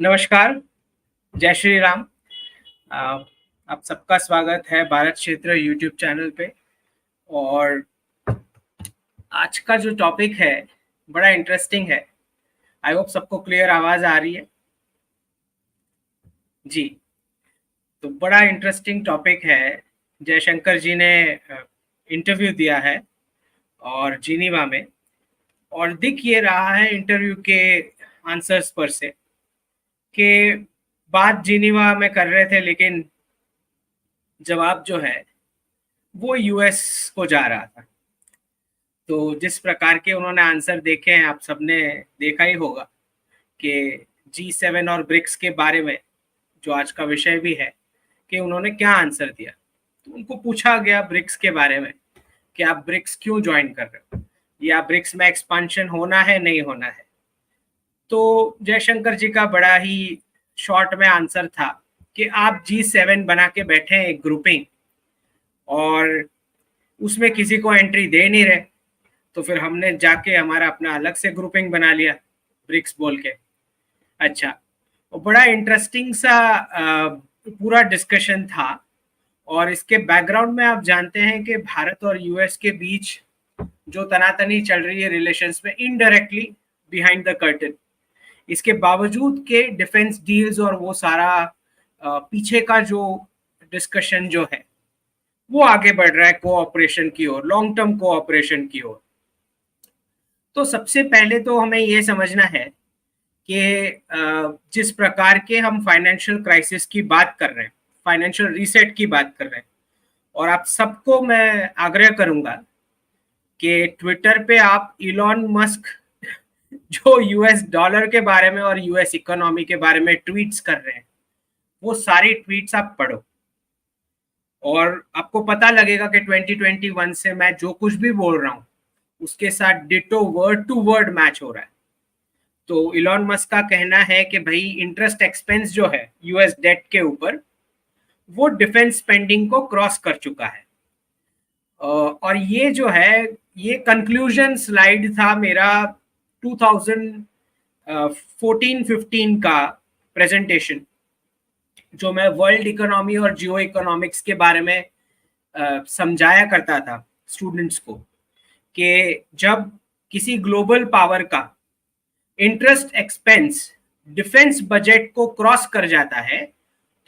नमस्कार, जय श्री राम। अ, आप सबका स्वागत है भारत क्षेत्र यूट्यूब चैनल पे। और आज का जो टॉपिक है बड़ा इंटरेस्टिंग है। आई होप सबको क्लियर आवाज आ रही है जी। तो बड़ा इंटरेस्टिंग टॉपिक है। जयशंकर जी ने इंटरव्यू दिया है और जिनीवा में, और दिख ये रहा है इंटरव्यू के आंसर्स पर से कि बात जिनीवा में कर रहे थे, लेकिन जवाब जो है वो यूएस को जा रहा था। तो जिस प्रकार के उन्होंने आंसर देखे हैं, आप सबने देखा ही होगा कि G7 और ब्रिक्स के बारे में, जो आज का विषय भी है, कि उन्होंने क्या आंसर दिया। तो उनको पूछा गया ब्रिक्स के बारे में कि आप ब्रिक्स क्यों ज्वाइन कर रहे हो, या ब्रिक्स में एक्सपांशन होना है नहीं होना है। तो जयशंकर जी का बड़ा ही शॉर्ट में आंसर था कि आप G7 बना के बैठे हैं एक ग्रुपिंग, और उसमें किसी को एंट्री दे नहीं रहे, तो फिर हमने जाके हमारा अपना अलग से ग्रुपिंग बना लिया ब्रिक्स बोल के। अच्छा, और बड़ा इंटरेस्टिंग सा पूरा डिस्कशन था। और इसके बैकग्राउंड में आप जानते हैं कि भारत और यूएस के बीच जो तनातनी चल रही है रिलेशंस में, इनडायरेक्टली बिहाइंड द कर्टन, इसके बावजूद के डिफेंस डील्स और वो सारा पीछे का जो डिस्कशन जो है वो आगे बढ़ रहा है कोऑपरेशन की ओर, लॉन्ग टर्म कोऑपरेशन की ओर। तो सबसे पहले तो हमें ये समझना है कि जिस प्रकार के हम फाइनेंशियल क्राइसिस की बात कर रहे हैं, फाइनेंशियल रीसेट की बात कर रहे हैं, और आप सबको मैं आग्रह करूंगा कि ट्विटर पे आप इलॉन मस्क जो यूएस डॉलर के बारे में और यूएस इकोनॉमी के बारे में ट्वीट्स कर रहे हैं, वो सारी ट्वीट्स आप पढ़ो, और आपको पता लगेगा कि 2021 से मैं जो कुछ भी बोल रहा हूँ उसके साथ ditto word to word match हो रहा है। तो इलॉन मस्क का कहना है कि भाई इंटरेस्ट एक्सपेंस जो है यूएस डेट के ऊपर, वो डिफेंस स्पेंडिंग को क्रॉस कर चुका है। और ये जो है, ये कंक्लूजन स्लाइड था मेरा 2014-15 का प्रेजेंटेशन, जो मैं वर्ल्ड इकोनॉमी और जियो इकोनॉमिक्स के बारे में समझाया करता था स्टूडेंट्स को, कि जब किसी ग्लोबल पावर का इंटरेस्ट एक्सपेंस डिफेंस बजट को क्रॉस कर जाता है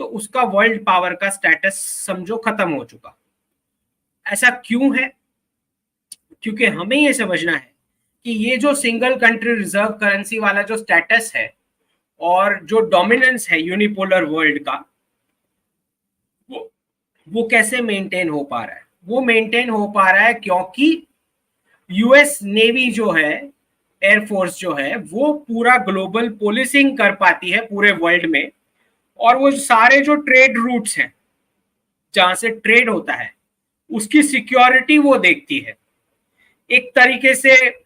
तो उसका वर्ल्ड पावर का स्टेटस समझो खत्म हो चुका। ऐसा क्यों है? क्योंकि हमें ये समझना है कि ये जो सिंगल कंट्री रिजर्व करेंसी वाला जो स्टेटस है और जो डोमिनेंस है यूनिपोलर वर्ल्ड का, वो कैसे मेंटेन हो पा रहा है? वो मेंटेन हो पा रहा है क्योंकि यूएस नेवी जो है, एयरफोर्स जो है, वो पूरा ग्लोबल पुलिसिंग कर पाती है पूरे वर्ल्ड में, और वो सारे जो ट्रेड रूट्स हैं जहां से ट्रेड होता है उसकी सिक्योरिटी वो देखती है। एक तरीके से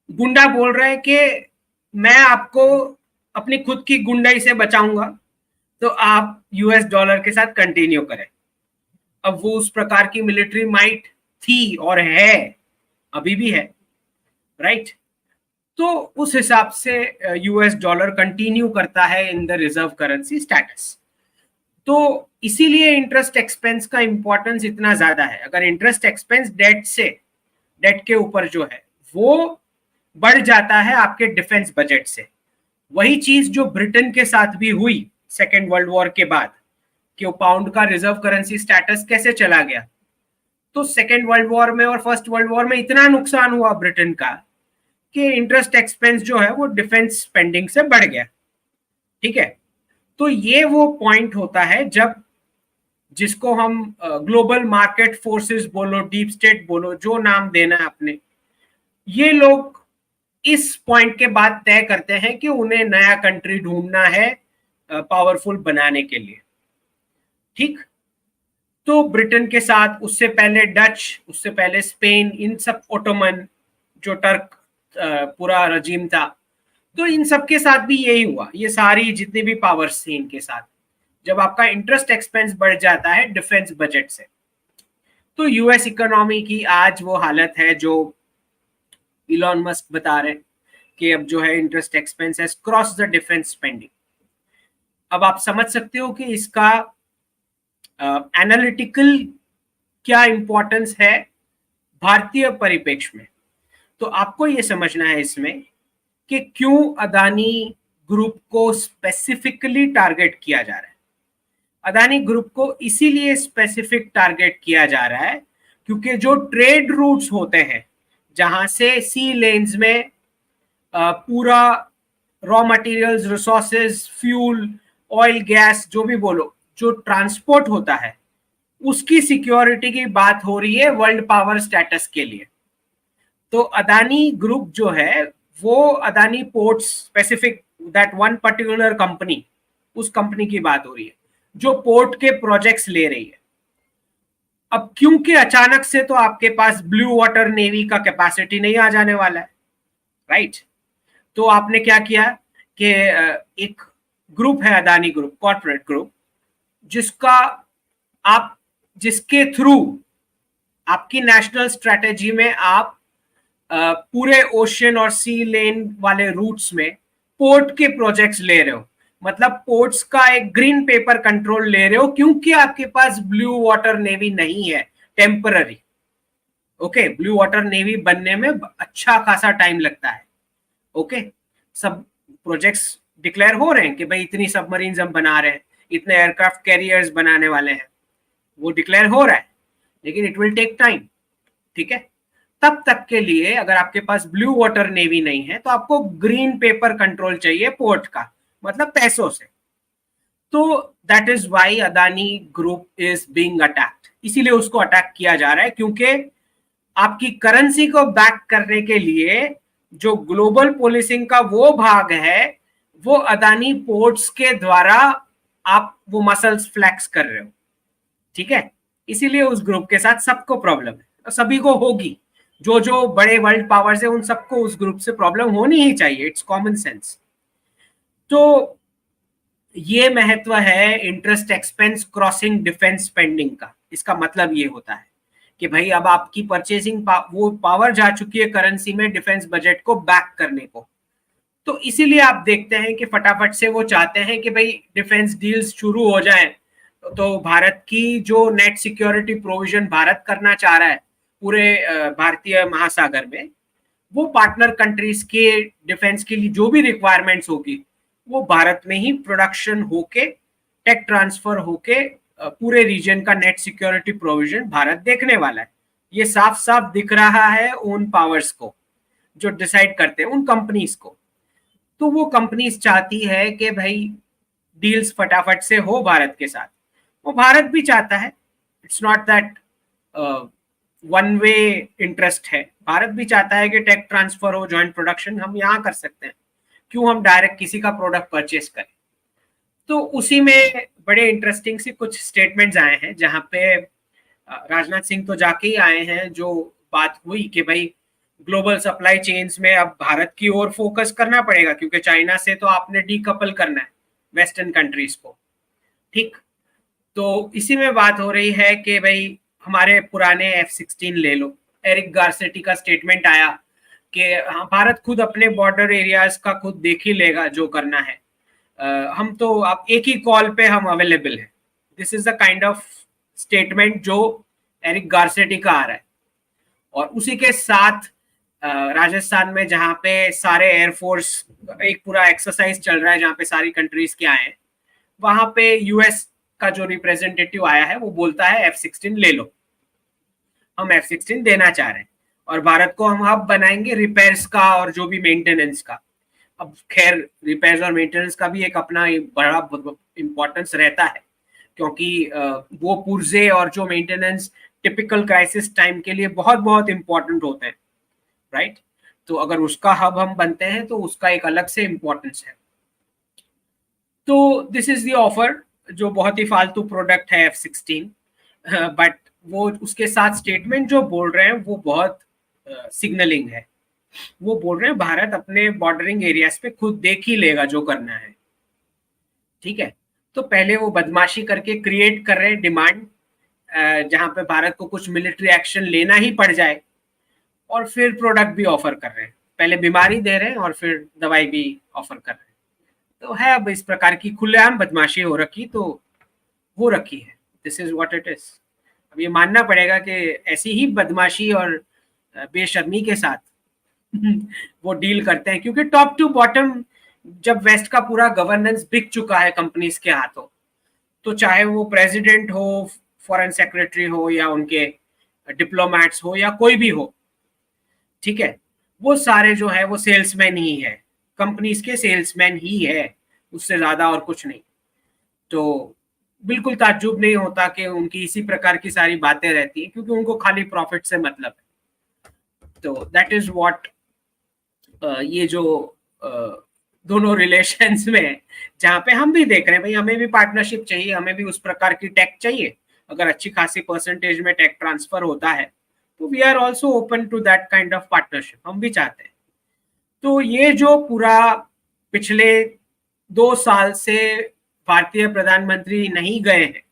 गुंडा बोल रहा है कि मैं आपको अपनी खुद की गुंडाई से बचाऊंगा, तो आप यूएस डॉलर के साथ कंटिन्यू करें। अब वो उस प्रकार की मिलिट्री माइट थी और है, अभी भी है, राइट? तो उस हिसाब से यूएस डॉलर कंटिन्यू करता है in the reserve currency status. तो इसीलिए इंटरेस्ट एक्सपेंस का इंपॉर्टेंस इतना ज्यादा है। अगर इंटरेस्ट एक्सपेंस डेट के ऊपर जो है वो बढ़ जाता है आपके डिफेंस बजट से, वही चीज जो ब्रिटेन के साथ भी हुई सेकेंड वर्ल्ड वॉर के बाद, कि वो पाउंड का रिजर्व करेंसी स्टेटस कैसे चला गया। तो सेकेंड वर्ल्ड वॉर में और फर्स्ट वर्ल्ड वॉर में इतना नुकसान हुआ ब्रिटेन का कि इंटरेस्ट एक्सपेंस जो है वो डिफेंस स्पेंडिंग से बढ़ गया। ठीक है, तो ये वो पॉइंट होता है जब, जिसको हम ग्लोबल मार्केट फोर्सेस बोलो, डीप स्टेट बोलो, जो नाम देना है आपने, ये लोग इस पॉइंट के बाद तय करते हैं कि उन्हें नया कंट्री ढूंढना है पावरफुल बनाने के लिए। ठीक, तो ब्रिटेन के साथ, उससे पहले डच, उससे पहले स्पेन, इन सब ओटोमन जो टर्क पूरा रजीम था, तो इन सब के साथ भी यही हुआ। ये सारी जितनी भी पावर्स थी इनके साथ, जब आपका इंटरेस्ट एक्सपेंस बढ़ जाता है डिफेंस बजट से, तो यूएस इकोनॉमी की आज वो हालत है जो इलॉन मस्क बता रहे हैं कि अब जो है interest expense has cross the defence spending. अब आप समझ सकते हो कि इसका एनालिटिकल क्या इंपॉर्टेंस है भारतीय परिप्रेक्ष्य में। तो आपको ये समझना है इसमें कि क्यों अदानी ग्रुप को स्पेसिफिकली टारगेट किया जा रहा है। अदानी ग्रुप को इसीलिए स्पेसिफिक टारगेट किया जा रहा है क्योंकि जो ट्रेड रूट्स होते हैं जहां से सी लेन्स में पूरा raw materials, resources, fuel, oil, gas, जो भी बोलो, जो ट्रांसपोर्ट होता है उसकी सिक्योरिटी की बात हो रही है वर्ल्ड पावर स्टेटस के लिए। तो अदानी ग्रुप जो है वो Adani ports specific, that one particular company, उस कंपनी की बात हो रही है जो पोर्ट के प्रोजेक्ट्स ले रही है। अब क्योंकि अचानक से तो आपके पास ब्लू वाटर नेवी का कैपेसिटी नहीं आ जाने वाला है, राइट? तो आपने क्या किया कि एक ग्रुप है अदानी ग्रुप, कॉर्पोरेट ग्रुप, जिसके थ्रू आपकी नेशनल स्ट्रेटेजी में आप पूरे ओशन और सी लेन वाले रूट्स में पोर्ट के प्रोजेक्ट्स ले रहे हो, मतलब पोर्ट्स का एक ग्रीन पेपर कंट्रोल ले रहे हो क्योंकि आपके पास ब्लू वाटर नेवी नहीं है, temporary. Okay, blue water navy बनने में अच्छा खासा टाइम लगता है। ओके, सब प्रोजेक्ट्स डिक्लेयर हो रहे हैं कि भाई इतनी सबमरीन्स हम बना रहे हैं, इतने एयरक्राफ्ट कैरियर्स बनाने वाले हैं, वो डिक्लेयर हो रहा है, लेकिन इट विल टेक टाइम। ठीक है, तब तक के लिए अगर आपके पास ब्लू वाटर नेवी नहीं है तो आपको ग्रीन पेपर कंट्रोल चाहिए पोर्ट का, मतलब पैसों से। तो that is why Adani group is being attacked, इसीलिए उसको अटैक किया जा रहा है क्योंकि आपकी करेंसी को बैक करने के लिए जो ग्लोबल पोलिसिंग का वो भाग है वो अदानी पोर्ट्स के द्वारा आप वो मसल्स फ्लैक्स कर रहे हो। ठीक है, इसीलिए उस ग्रुप के साथ सबको प्रॉब्लम है और सभी को होगी, जो जो बड़े वर्ल्ड पावर्स है उन सबको उस ग्रुप से प्रॉब्लम होनी ही चाहिए, इट्स कॉमन सेंस। तो ये महत्व है interest expense crossing defence spending का। इसका मतलब ये होता है कि भाई अब आपकी परचेसिंग वो पावर जा चुकी है करेंसी में डिफेंस बजट को बैक करने को। तो इसीलिए आप देखते हैं कि फटाफट से वो चाहते हैं कि भाई डिफेंस डील्स शुरू हो जाएं। तो भारत की जो नेट सिक्योरिटी प्रोविजन भारत करना चाह रहा है पूरे भारतीय महासागर में, वो पार्टनर कंट्रीज के डिफेंस के लिए जो भी रिक्वायरमेंट्स होगी वो भारत में ही प्रोडक्शन होके, टेक ट्रांसफर होके पूरे रीजन का नेट सिक्योरिटी प्रोविजन भारत देखने वाला है। ये साफ साफ दिख रहा है उन पावर्स को जो डिसाइड करते हैं, उन कंपनीज को। तो वो कंपनीज चाहती है कि भाई डील्स फटाफट से हो भारत के साथ, वो भारत भी चाहता है। It's not that one way interest है, भारत भी चाहता है कि टेक ट्रांसफर हो, जॉइंट प्रोडक्शन हम यहाँ कर सकते हैं, क्यों हम डायरेक्ट किसी का प्रोडक्ट परचेस करें। तो उसी में बड़े इंटरेस्टिंग से कुछ स्टेटमेंट्स आए हैं जहां पे राजनाथ सिंह तो जाके ही आए हैं, जो बात हुई कि भाई ग्लोबल सप्लाई चेन्स में अब भारत की ओर फोकस करना पड़ेगा क्योंकि चाइना से तो आपने डीकपल करना है वेस्टर्न कंट्रीज को। ठीक, तो इसी में बात हो रही है कि भाई हमारे पुराने F-16 ले लो। एरिक गारसेटी का स्टेटमेंट आया कि हाँ, भारत खुद अपने बॉर्डर एरियाज का खुद देख ही लेगा जो करना है, हम तो आप एक ही कॉल पे हम अवेलेबल हैं। This is the kind of statement जो एरिक गारसेटी का आ रहा है। और उसी के साथ राजस्थान में जहाँ पे सारे एयरफोर्स एक पूरा एक्सरसाइज चल रहा है जहाँ पे सारी कंट्रीज के आए हैं, वहां पे यूएस का जो रिप्रेजेंटेटिव आया है वो बोलता है F-16 ले लो, हम F-16 देना चाह रहे हैं और भारत को हम हब बनाएंगे रिपेयर्स का और जो भी मेंटेनेंस का। अब खैर रिपेयर्स और मेंटेनेंस का भी एक अपना बड़ा इंपॉर्टेंस रहता है क्योंकि वो पुर्जे और जो मेंटेनेंस टिपिकल क्राइसिस टाइम के लिए बहुत बहुत इंपॉर्टेंट होते हैं, राइट? तो अगर उसका हब हम बनते हैं तो उसका एक अलग से इंपॉर्टेंस है। तो दिस इज द ऑफर, जो बहुत ही फालतू प्रोडक्ट है F-16, बट वो उसके साथ स्टेटमेंट जो बोल रहे हैं वो बहुत सिग्नलिंग है। वो बोल रहे हैं भारत अपने बॉर्डरिंग एरियाज पे खुद देख ही लेगा जो करना है। ठीक है, तो पहले वो बदमाशी करके क्रिएट कर रहे हैं डिमांड जहां पे भारत को कुछ मिलिट्री एक्शन लेना ही पड़ जाए, और फिर प्रोडक्ट भी ऑफर कर रहे हैं। पहले बीमारी दे रहे हैं और फिर दवाई भी ऑफर कर रहे हैं। तो है अब इस प्रकार की खुलेआम बदमाशी हो रखी, तो हो रखी है। This is what it is. अब ये मानना पड़ेगा कि ऐसी ही बदमाशी और बेशर्मी के साथ वो डील करते हैं, क्योंकि टॉप टू बॉटम जब वेस्ट का पूरा गवर्नेंस बिक चुका है कंपनीज के हाथों, तो चाहे वो प्रेसिडेंट हो, फॉरेन सेक्रेटरी हो, या उनके डिप्लोमेट्स हो, या कोई भी हो, ठीक है, वो सारे जो है वो सेल्समैन ही है, कंपनीज के सेल्समैन ही है, उससे ज्यादा और कुछ नहीं। तो बिल्कुल ताज्जुब नहीं होता कि उनकी इसी प्रकार की सारी बातें रहती है, क्योंकि उनको खाली प्रॉफिट से मतलब है। तो दैट इज व्हाट ये जो दोनों रिलेशंस में, जहाँ पे हम भी देख रहे हैं भाई, हमें भी पार्टनरशिप चाहिए, हमें भी उस प्रकार की टेक चाहिए। अगर अच्छी खासी परसेंटेज में टेक ट्रांसफर होता है तो we are also open to that kind of partnership, हम भी चाहते हैं। तो ये जो पूरा पिछले 2 साल से भारतीय प्रधानमंत्री नहीं गए हैं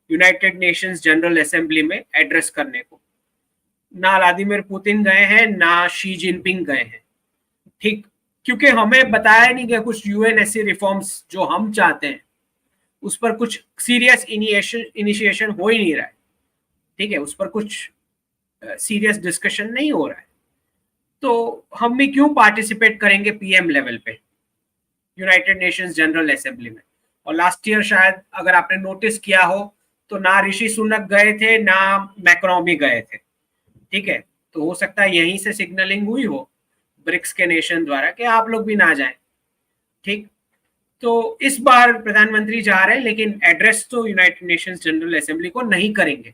यूनाइटेड नेशंस जनरल असेंबली में एड्रेस करने को, ना व्लादिमीर पुतिन गए हैं, ना शी जिनपिंग गए हैं, ठीक, क्योंकि हमें बताया नहीं गया कुछ यूएनएससी रिफॉर्म्स जो हम चाहते हैं उस पर कुछ सीरियस इनिशिएशन हो ही नहीं रहा है, ठीक है, उस पर कुछ सीरियस डिस्कशन नहीं हो रहा है। तो हम भी क्यों पार्टिसिपेट करेंगे पीएम लेवल पे यूनाइटेड नेशंस जनरल असेंबली में। और लास्ट ईयर शायद अगर आपने नोटिस किया हो तो ना ऋषि सुनक गए थे, ना मैक्रोन भी गए थे, ठीक है। तो हो सकता है यहीं से सिग्नलिंग हुई हो ब्रिक्स के नेशन द्वारा कि आप लोग भी ना जाएं, ठीक। तो इस बार प्रधानमंत्री जा रहे हैं, लेकिन एड्रेस तो यूनाइटेड नेशंस जनरल असेंबली को नहीं करेंगे।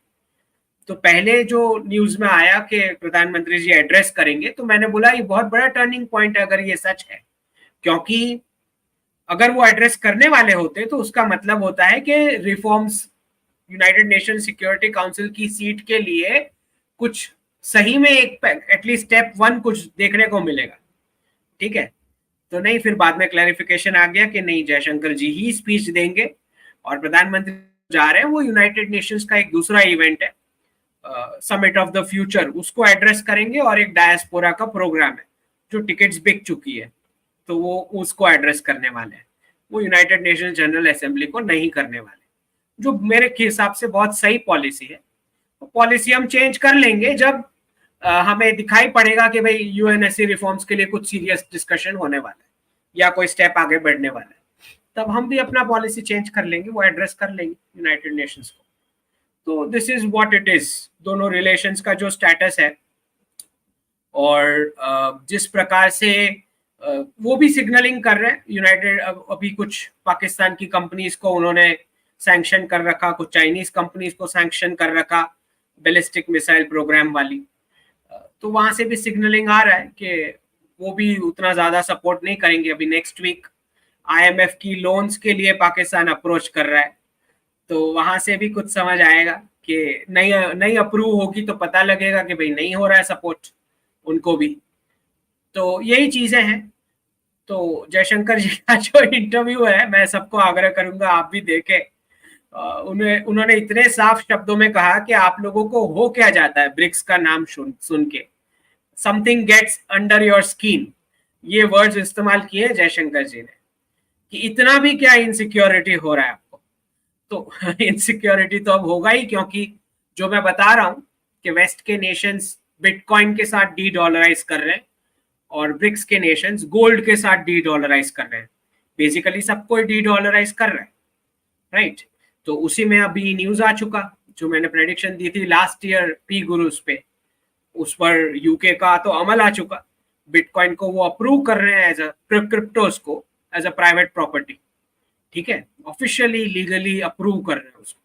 तो पहले जो न्यूज में आया कि प्रधानमंत्री जी एड्रेस करेंगे, तो मैंने बोला ये बहुत बड़ा टर्निंग पॉइंट है अगर ये सच है, क्योंकि अगर वो एड्रेस करने वाले होते तो उसका मतलब होता है कि reforms United nation security council की सीट के लिए कुछ सही में एक एटलीस्ट स्टेप 1 कुछ देखने को मिलेगा, ठीक है। तो नहीं, फिर बाद में क्लैरिफिकेशन आ गया कि नहीं, जयशंकर जी ही स्पीच देंगे और प्रधानमंत्री जा रहे हैं, वो यूनाइटेड नेशंस का एक दूसरा इवेंट है, समिट ऑफ द फ्यूचर, उसको एड्रेस करेंगे, और एक डायस्पोरा का प्रोग्राम है जो टिकट्स बिक चुकी है, तो वो उसको एड्रेस करने वाले हैं। वो यूनाइटेड नेशन जनरल असेंबली को नहीं करने वाले, जो मेरे हिसाब से बहुत सही पॉलिसी है। पॉलिसी हम चेंज कर लेंगे जब हमें दिखाई पड़ेगा कि भाई यूएनएससी रिफॉर्म्स के लिए कुछ सीरियस डिस्कशन होने वाला है या कोई स्टेप आगे बढ़ने वाला है, तब हम भी अपना पॉलिसी चेंज कर लेंगे, वो एड्रेस कर लेंगे यूनाइटेड नेशंस को। तो this is what it is, दोनों रिलेशंस का जो स्टेटस है, और जिस प्रकार से वो भी सिग्नलिंग कर रहे हैं यूनाइटेड, अभी कुछ पाकिस्तान की कंपनीज को उन्होंने सैंक्शन कर रखा, कुछ चाइनीज कंपनीज को सैंक्शन कर रखा बैलिस्टिक मिसाइल प्रोग्राम वाली, तो वहां से भी सिग्नलिंग आ रहा है कि वो भी उतना ज्यादा सपोर्ट नहीं करेंगे। अभी नेक्स्ट वीक आईएमएफ की लोन्स के लिए पाकिस्तान अप्रोच कर रहा है, तो वहां से भी कुछ समझ आएगा कि नहीं अप्रूव होगी तो पता लगेगा कि भाई नहीं हो रहा है सपोर्ट उनको भी। तो यही चीजें हैं। तो जयशंकर जी का जो इंटरव्यू है, मैं सबको आग्रह करूंगा आप भी देखें। उन्होंने इतने साफ शब्दों में कहा कि आप लोगों को हो क्या जाता है ब्रिक्स का नाम सुन के, something gets under your skin, ये वर्ड्स इस्तेमाल किए जयशंकर जी ने, कि इतना भी क्या इनसिक्योरिटी हो रहा है आपको। तो इनसिक्योरिटी तो अब होगा ही, क्योंकि जो मैं बता रहा हूं कि वेस्ट के नेशंस बिटकॉइन के साथ डी डॉलराइज कर रहे हैं और ब्रिक्स के नेशंस गोल्ड के साथ डी डॉलराइज कर रहे हैं, बेसिकली सबको डी डॉलराइज कर रहे हैं, राइट। तो उसी में अभी न्यूज आ चुका, जो मैंने प्रेडिक्शन दी थी लास्ट ईयर पी गुरुस पे, उस पर यूके का तो अमल आ चुका, बिटकॉइन को वो अप्रूव कर रहे हैं एज अ क्रिप्टोस को एज अ प्राइवेट प्रॉपर्टी, ठीक है, ऑफिशियली लीगली अप्रूव कर रहे हैं उसको।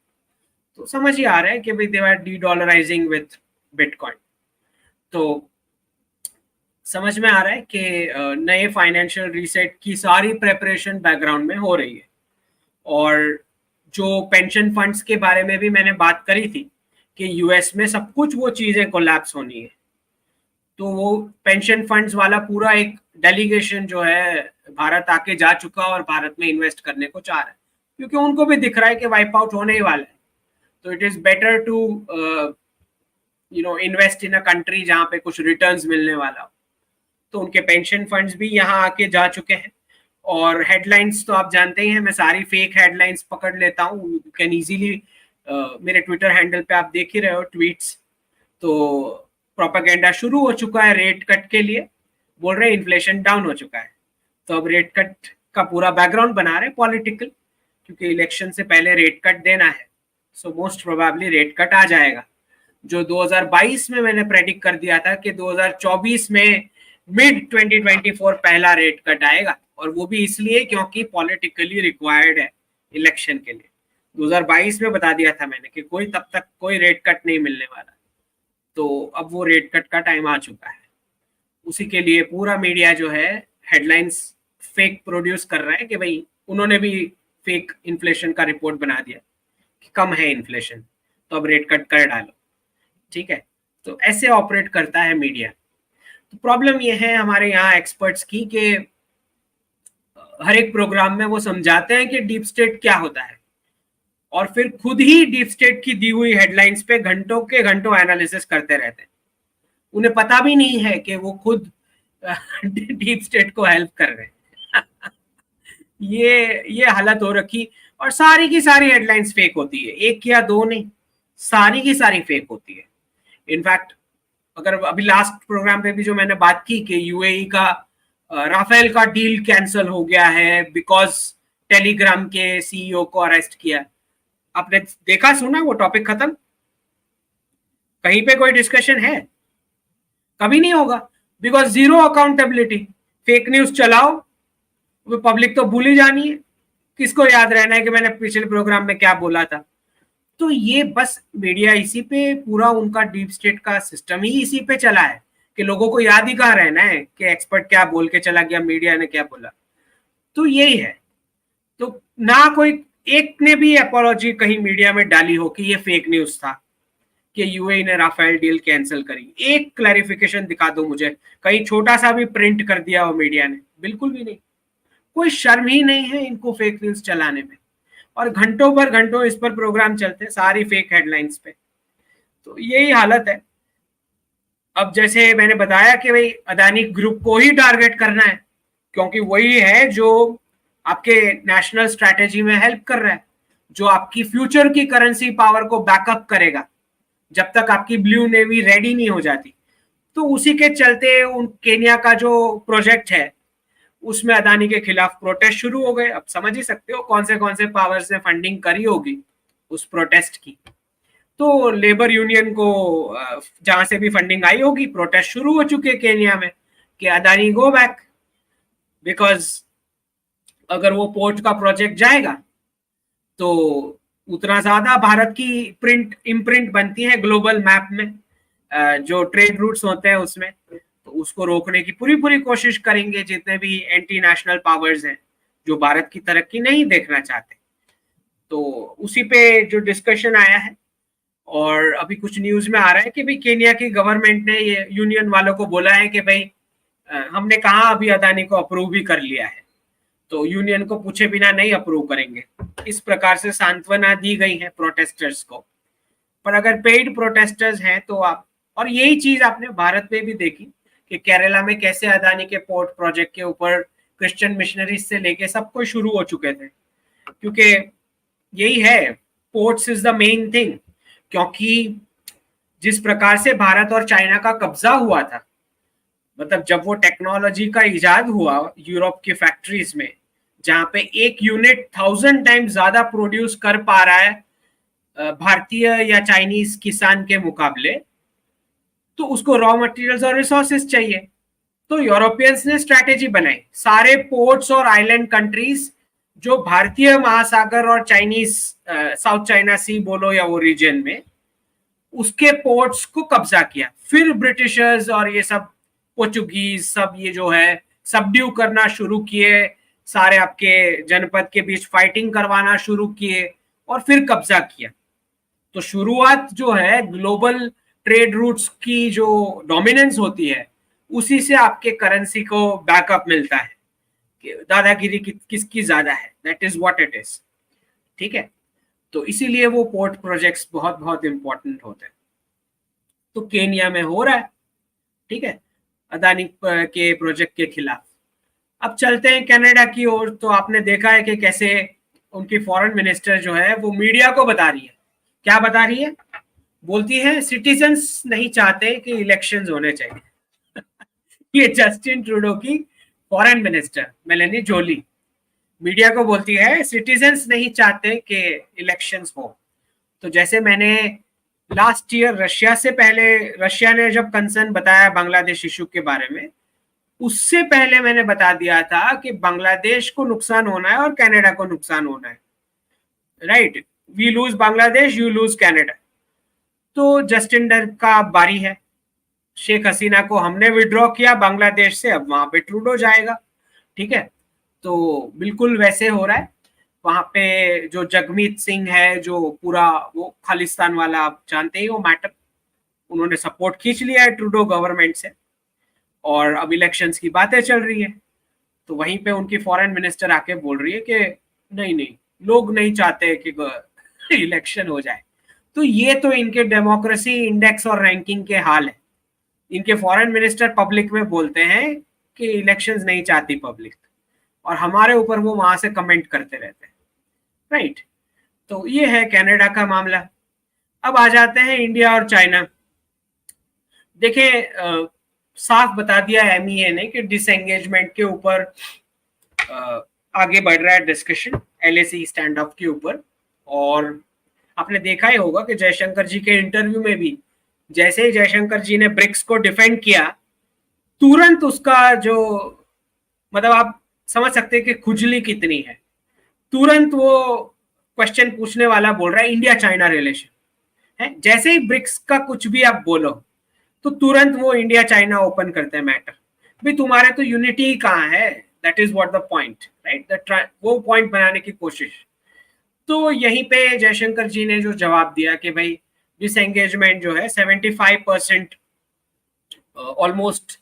तो समझ ही आ रहा है कि भाई they are dedollarising with bitcoin. तो समझ में आ रहा है कि नए फाइनेंशियल रीसेट की सारी प्रेपरेशन बैकग्राउंड में हो रही है। और जो पेंशन फंड्स के बारे में भी मैंने बात करी थी कि यूएस में सब कुछ वो चीजें कोलैप्स होनी है, तो वो पेंशन फंड्स वाला पूरा एक डेलीगेशन जो है भारत आके जा चुका और भारत में इन्वेस्ट करने को चाह रहा है, क्योंकि उनको भी दिख रहा है कि वाइप आउट होने ही वाला है। तो it is better to invest in a country जहां पे कुछ रिटर्न्स मिलने वाला हो। तो उनके पेंशन फंड्स भी यहाँ आके जा चुके हैं। और हेडलाइंस तो आप जानते ही हैं, मैं सारी फेक हेडलाइंस पकड़ लेता हूँ, यू कैन इजीली मेरे ट्विटर हैंडल पे आप देख ही रहे हो ट्वीट्स। तो प्रोपेगेंडा शुरू हो चुका है रेट कट के लिए, बोल रहे हैं इन्फ्लेशन डाउन हो चुका है। तो अब रेट कट का पूरा बैकग्राउंड बना रहे हैं पॉलिटिकल, क्योंकि इलेक्शन से पहले रेट कट देना है। So most probably rate cut आ जाएगा। जो 2022 में मैंने प्रेडिक्ट कर दिया था कि 2024 में मिड 2024 पहला रेट कट आएगा, और वो भी इसलिए क्योंकि पॉलिटिकली रिक्वायर्ड है इलेक्शन के लिए। 2022 में बता दिया था मैंने कि कोई तब तक कोई रेट कट नहीं मिलने वाला। तो अब वो रेट कट का टाइम आ चुका है। उसी के लिए पूरा मीडिया जो है हेडलाइंस फेक प्रोड्यूस कर रहा है कि भाई उन्होंने भी फेक इन्फ्लेशन का रिपोर्ट बना दिया कि कम है इन्फ्लेशन, तो अब रेट कट कर डालो। ठीक है, तो ऐसे ऑपरेट करता है मीडिया। तो प्रॉब्लम ये है हमारे यहाँ एक्सपर्ट्स की कि हर एक प्रोग्राम में वो समझाते हैं कि डीप स्टेट क्या होता है, और फिर खुद ही डीप स्टेट की दी हुई हेडलाइंस पे घंटों के घंटों एनालिसिस करते रहते हैं। उन्हें पता भी नहीं है कि वो खुद डीप स्टेट को हेल्प कर रहे हैं। ये हालत हो रखी, और सारी की सारी हेडलाइंस फेक होती है, एक या दो नहीं, सारी की सारी फेक होती है। इनफैक्ट अगर अभी लास्ट प्रोग्राम पे भी जो मैंने बात की कि यूएई का राफेल का डील कैंसिल हो गया है बिकॉज टेलीग्राम के सीईओ को अरेस्ट किया, आपने देखा सुना वो टॉपिक खत्म? कहीं पे कोई डिस्कशन है? कभी नहीं होगा, because zero accountability. Fake news चलाओ, वो पब्लिक तो भूल ही जानी है, किसको याद रहना है कि मैंने पिछले प्रोग्राम में क्या बोला था। तो ये बस मीडिया इसी पे पूरा उनका डीप स्टेट का सिस्टम ही इसी पे चला है कि लोगों को याद ही कहाँ रहना है कि एक्सपर्ट क्या बोल के चला गया, मीडिया ने क्या बोला। तो यही है। तो ना कोई एक ने भी अपोलॉजी कहीं मीडिया में डाली हो कि ये फेक न्यूज था कि यूएई ने राफेल डील कैंसिल करी, एक क्लैरिफिकेशन दिखा दो मुझे, कहीं छोटा सा भी प्रिंट कर दिया हो मीडिया ने? बिल्कुल भी नहीं। कोई शर्म ही नहीं है इनको फेक न्यूज चलाने में, और घंटों पर घंटों इस पर प्रोग्राम चलते हैं सारी फेक हेडलाइंस पे। तो यही हालत है। अब जैसे मैंने बताया कि भाई अदानी ग्रुप को ही टारगेट करना है, क्योंकि वही है जो आपके नेशनल स्ट्रैटेजी में हेल्प कर रहा है, जो आपकी फ्यूचर की करेंसी पावर को बैकअप करेगा जब तक आपकी ब्लू नेवी रेडी नहीं हो जाती। तो उसी के चलते उन केन्या का जो प्रोजेक्ट है उसमें अदानी के खिलाफ प्रोटेस्ट शुरू हो गए। अब समझ ही सकते हो कौन से पावर्स ने फंडिंग करी होगी उस प्रोटेस्ट की। तो लेबर यूनियन को जहां से भी फंडिंग आई होगी, प्रोटेस्ट शुरू हो चुके केन्या में कि अदानी गो बैक, बिकॉज अगर वो पोर्ट का प्रोजेक्ट जाएगा तो उतना ज्यादा भारत की प्रिंट इम्प्रिंट बनती है ग्लोबल मैप में, जो ट्रेड रूट्स होते हैं उसमें। तो उसको रोकने की पूरी पूरी कोशिश करेंगे जितने भी एंटी नेशनल पावर्स हैं जो भारत की तरक्की नहीं देखना चाहते। तो उसी पे जो डिस्कशन आया है, और अभी कुछ न्यूज में आ रहा है कि भाई केन्या की गवर्नमेंट ने ये यूनियन वालों को बोला है कि भाई हमने कहा अभी अदानी को अप्रूव भी कर लिया है, तो यूनियन को पूछे बिना नहीं अप्रूव करेंगे। इस प्रकार से सांत्वना दी गई है प्रोटेस्टर्स को। पर अगर पेड प्रोटेस्टर्स हैं तो आप, और यही चीज आपने भारत में भी देखी कि केरला में कैसे अदानी के पोर्ट प्रोजेक्ट के ऊपर क्रिश्चियन मिशनरीज से लेके सब कुछ शुरू हो चुके थे, क्योंकि यही है, ports is the main thing. क्योंकि जिस प्रकार से भारत और चाइना का कब्जा हुआ था, मतलब जब वो टेक्नोलॉजी का इजाद हुआ यूरोप की फैक्ट्रीज में, जहां पे एक यूनिट 1000 टाइम्स ज्यादा प्रोड्यूस कर पा रहा है भारतीय या चाइनीज किसान के मुकाबले, तो उसको रॉ मटेरियल्स और रिसोर्सेस चाहिए। तो यूरोपियंस ने स्ट्रैटेजी बनाई, सारे पोर्ट्स और आइलैंड कंट्रीज जो भारतीय महासागर और चाइनीज साउथ चाइना सी बोलो या वो रीजन में, उसके पोर्ट्स को कब्जा किया। फिर ब्रिटिशर्स और ये सब पोर्चुगीज सब ये जो है सबड्यू करना शुरू किए, सारे आपके जनपद के बीच फाइटिंग करवाना शुरू किए, और फिर कब्जा किया। तो शुरुआत जो है ग्लोबल ट्रेड रूट्स की जो डोमिनेंस होती है, उसी से आपके करेंसी को बैकअप मिलता है कि दादागिरी किसकी ज्यादा है, that is what it is. ठीक है, तो इसीलिए वो पोर्ट प्रोजेक्ट्स बहुत बहुत इंपॉर्टेंट होते हैं। तो केन्या में हो रहा है। ठीक है, अदानी के प्रोजेक्ट के खिलाफ। अब चलते हैं कनाडा की ओर। तो आपने देखा है कि कैसे उनकी फॉरेन मिनिस्टर जो है वो मीडिया को बता रही है, क्या बता रही है, बोलती है सिटीजन्स नहीं चाहते कि इलेक्शंस होने चाहिए। ये जस्टिन ट्रूडो की फॉरेन मिनिस्टर मेलेनी जोली मीडिया को बोलती है सिटीजन्स नहीं चाहते कि इलेक्शंस हो। तो जैसे मैंने लास्ट ईयर रशिया से पहले, रशिया ने जब कंसर्न बताया बांग्लादेश इशू के बारे में, उससे पहले मैंने बता दिया था कि बांग्लादेश को नुकसान होना है और कनाडा को नुकसान होना है, right. We lose Bangladesh, you lose Canada. तो जस्टिन डर का बारी है। शेख हसीना को हमने विड्रॉ किया बांग्लादेश से, अब वहां पे ट्रूडो जाएगा, ठीक है। तो बिल्कुल वैसे हो रहा है। वहां पे जो जगमीत सिंह है, जो पूरा वो खालिस्तान वाला, आप जानते ही वो मैटर, उन्होंने सपोर्ट खींच लिया है ट्रूडो गवर्नमेंट से, और अब इलेक्शंस की बातें चल रही है। तो वहीं पे उनकी फॉरेन मिनिस्टर आके बोल रही है कि नहीं नहीं, लोग नहीं चाहते कि इलेक्शन हो जाए। तो ये तो इनके डेमोक्रेसी इंडेक्स और रैंकिंग के हाल है। इनके फॉरेन मिनिस्टर पब्लिक में बोलते हैं कि इलेक्शंस नहीं चाहती पब्लिक, और हमारे ऊपर वो वहां से कमेंट करते रहते हैं, राइट। तो ये है कनाडा का मामला। अब आ जाते हैं इंडिया और चाइना। देखिए साफ बता दिया एमईए ने कि डिसएंगेजमेंट के ऊपर आगे बढ़ रहा है डिस्कशन, एलएसी स्टैंड ऑफ के ऊपर। और आपने देखा ही होगा कि जयशंकर जी के इंटरव्यू में भी जैसे ही जयशंकर जी ने ब्रिक्स को डिफेंड किया, तुरंत उसका जो, मतलब आप समझ सकते हैं कि खुजली कितनी है। तुरंत वो क्वेश्चन पूछने वाला बोल रहा है इंडिया चाइना रिलेशन है। जैसे ही ब्रिक्स का कुछ भी आप बोलो तो तुरंत वो इंडिया चाइना ओपन करते हैं मैटर। भी तुम्हारे तो यूनिटी कहाँ है, that is what the point, right. वो पॉइंट बनाने की कोशिश। तो यहीं पे जयशंकर जी ने जो जवाब दिया कि भाई डिसएंगेजमेंट जो है 75% ऑलमोस्ट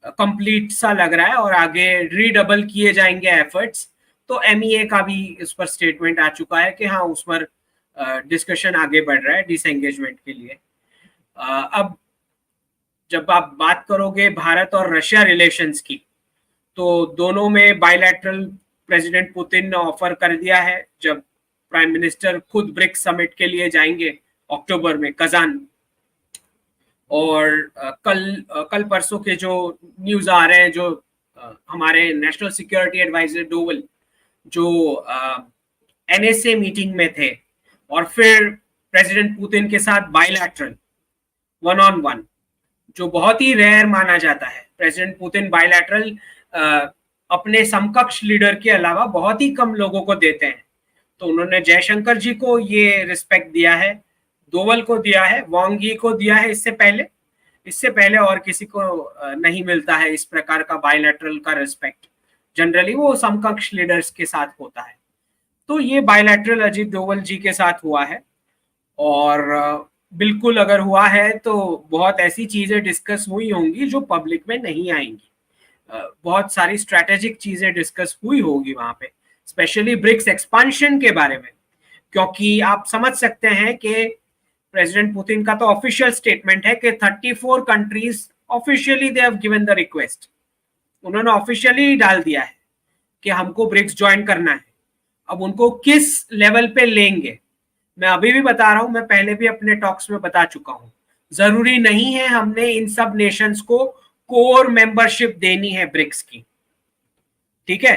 कंप्लीट सा लग रहा है, और आगे रीडबल किए जाएंगे एफर्ट्स। तो एमईए का भी इस पर स्टेटमेंट आ चुका है कि हाँ, उस पर डिस्कशन आगे बढ़ रहा है डिसएंगेजमेंट के लिए। अब जब आप बात करोगे भारत और रशिया रिलेशंस की, तो दोनों में बायलैटरल प्रेसिडेंट पुतिन ने ऑफर कर दिया है। जब प्राइम मिनिस्टर खुद ब्रिक्स समिट के लिए जाएंगे अक्टूबर में कजान, और कल परसों के जो न्यूज आ रहे हैं, जो हमारे नेशनल सिक्योरिटी एडवाइजर डोवल जो एनएसए मीटिंग में थे, और फिर प्रेसिडेंट पुतिन के साथ बायलैटरल वन ऑन वन, जो बहुत ही रेयर माना जाता है। प्रेसिडेंट पुतिन बायलैटरल अपने समकक्ष लीडर के अलावा बहुत ही कम लोगों को देते हैं। तो उन्होंने जयशंकर जी को ये रिस्पेक्ट दिया है, दोवल को दिया है, वांग यी को दिया है। इससे पहले और किसी को नहीं मिलता है इस प्रकार का बायलैटरल का रिस्पेक्ट। जनरली वो समकक्ष लीडर्स के साथ होता है। तो ये बायलैटरल अजीत डोवल जी के साथ हुआ है, और बिल्कुल अगर हुआ है तो बहुत ऐसी चीजें डिस्कस हुई होंगी जो पब्लिक में नहीं आएंगी। बहुत सारी स्ट्रैटेजिक चीजें डिस्कस हुई होगी वहां पे, स्पेशली ब्रिक्स एक्सपांशन के बारे में। क्योंकि आप समझ सकते हैं कि प्रेसिडेंट पुतिन का तो ऑफिशियल स्टेटमेंट है कि 34 countries officially they have given the request. उन्होंने ऑफिशियली डाल दिया है कि हमको ब्रिक्स ज्वाइन करना है। अब उनको किस लेवल पे लेंगे, मैं अभी भी बता रहा हूं, मैं पहले भी अपने टॉक्स में बता चुका हूं। जरूरी नहीं है हमने इन सब नेशंस को कोर मेंबरशिप देनी है ब्रिक्स की, ठीक है।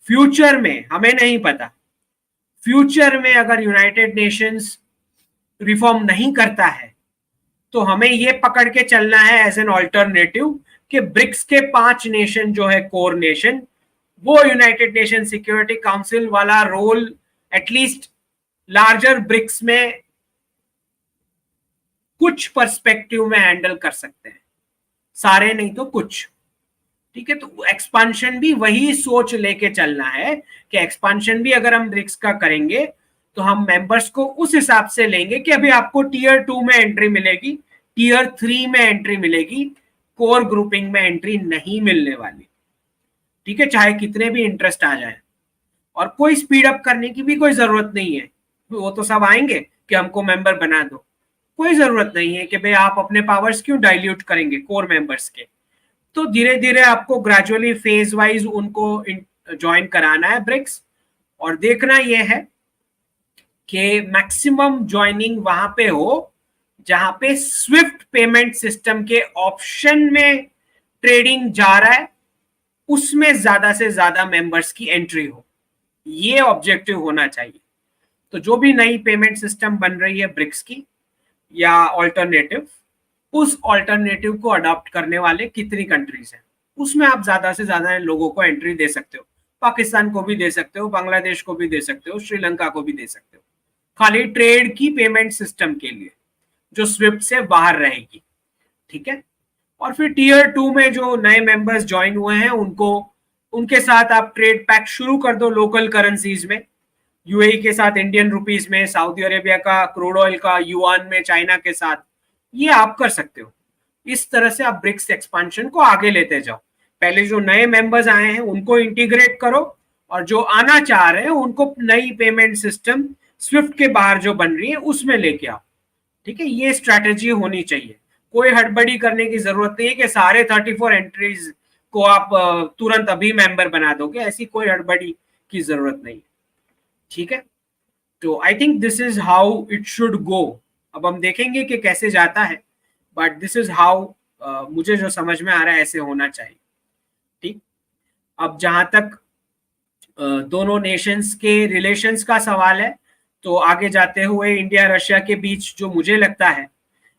फ्यूचर में हमें नहीं पता, फ्यूचर में अगर यूनाइटेड नेशंस रिफॉर्म नहीं करता है तो हमें ये पकड़ के चलना है एज एन ऑल्टरनेटिव कि ब्रिक्स के 5 नेशन जो है कोर नेशन, वो यूनाइटेड नेशन सिक्योरिटी काउंसिल वाला रोल एटलीस्ट लार्जर ब्रिक्स में कुछ पर्सपेक्टिव में हैंडल कर सकते हैं, सारे नहीं तो कुछ, ठीक है। तो एक्सपांशन भी वही सोच लेके चलना है कि एक्सपांशन भी अगर हम ब्रिक्स का करेंगे तो हम मेंबर्स को उस हिसाब से लेंगे कि अभी आपको टीयर 2 में एंट्री मिलेगी, टीयर 3 में एंट्री मिलेगी, कोर ग्रुपिंग में एंट्री नहीं मिलने वाली, ठीक है, चाहे कितने भी इंटरेस्ट आ जाए। और कोई स्पीड अप करने की भी कोई जरूरत नहीं है। वो तो सब आएंगे कि हमको मेंबर बना दो, कोई जरूरत नहीं है कि भाई आप अपने पावर्स क्यों डाइल्यूट करेंगे कोर मेंबर्स के। तो धीरे धीरे आपको ग्रेजुअली फेज वाइज उनको ज्वाइन कराना है ब्रिक्स, और देखना यह है कि मैक्सिमम ज्वाइनिंग वहां पे हो जहां पे स्विफ्ट पेमेंट सिस्टम के ऑप्शन में ट्रेडिंग जा रहा है, उसमें ज्यादा से ज्यादा मेंबर्स की एंट्री हो, ये ऑब्जेक्टिव होना चाहिए। तो जो भी नई पेमेंट सिस्टम बन रही है ब्रिक्स की या ऑल्टरनेटिव, उस ऑल्टरनेटिव को अडॉप्ट करने वाले कितनी कंट्रीज हैं, उसमें आप ज्यादा से ज्यादा लोगों को एंट्री दे सकते हो। पाकिस्तान को भी दे सकते हो, बांग्लादेश को भी दे सकते हो, श्रीलंका को भी दे सकते हो, खाली ट्रेड की पेमेंट सिस्टम के लिए जो स्विफ्ट से बाहर रहेगी, ठीक है। और फिर टीयर 2 में जो नए मेंबर्स ज्वाइन हुए हैं उनको, उनके साथ आप ट्रेड पैक शुरू कर दो लोकल करेंसीज में, यूएई के साथ इंडियन रुपीज में, सऊदी अरेबिया का क्रूड ऑयल का युआन में, चाइना के साथ, ये आप कर सकते हो। इस तरह से आप ब्रिक्स एक्सपांशन को आगे लेते जाओ। पहले जो नए मेंबर्स आए हैं उनको इंटीग्रेट करो, और जो आना चाह रहे हैं उनको नई पेमेंट सिस्टम स्विफ्ट के बाहर जो बन रही है उसमें लेके आओ, ठीक है। ये स्ट्रैटेजी होनी चाहिए, कोई हड़बड़ी करने की जरूरत नहीं है कि सारे 34 एंट्रीज को आप तुरंत अभी मेंबर बना दोगे, ऐसी कोई हड़बड़ी की जरूरत नहीं है, ठीक है। तो I think this is how it should go. अब हम देखेंगे कि कैसे जाता है, बट दिस इज हाउ मुझे जो समझ में आ रहा है ऐसे होना चाहिए, ठीक। अब जहां तक दोनों नेशंस के रिलेशंस का सवाल है, तो आगे जाते हुए इंडिया रशिया के बीच जो मुझे लगता है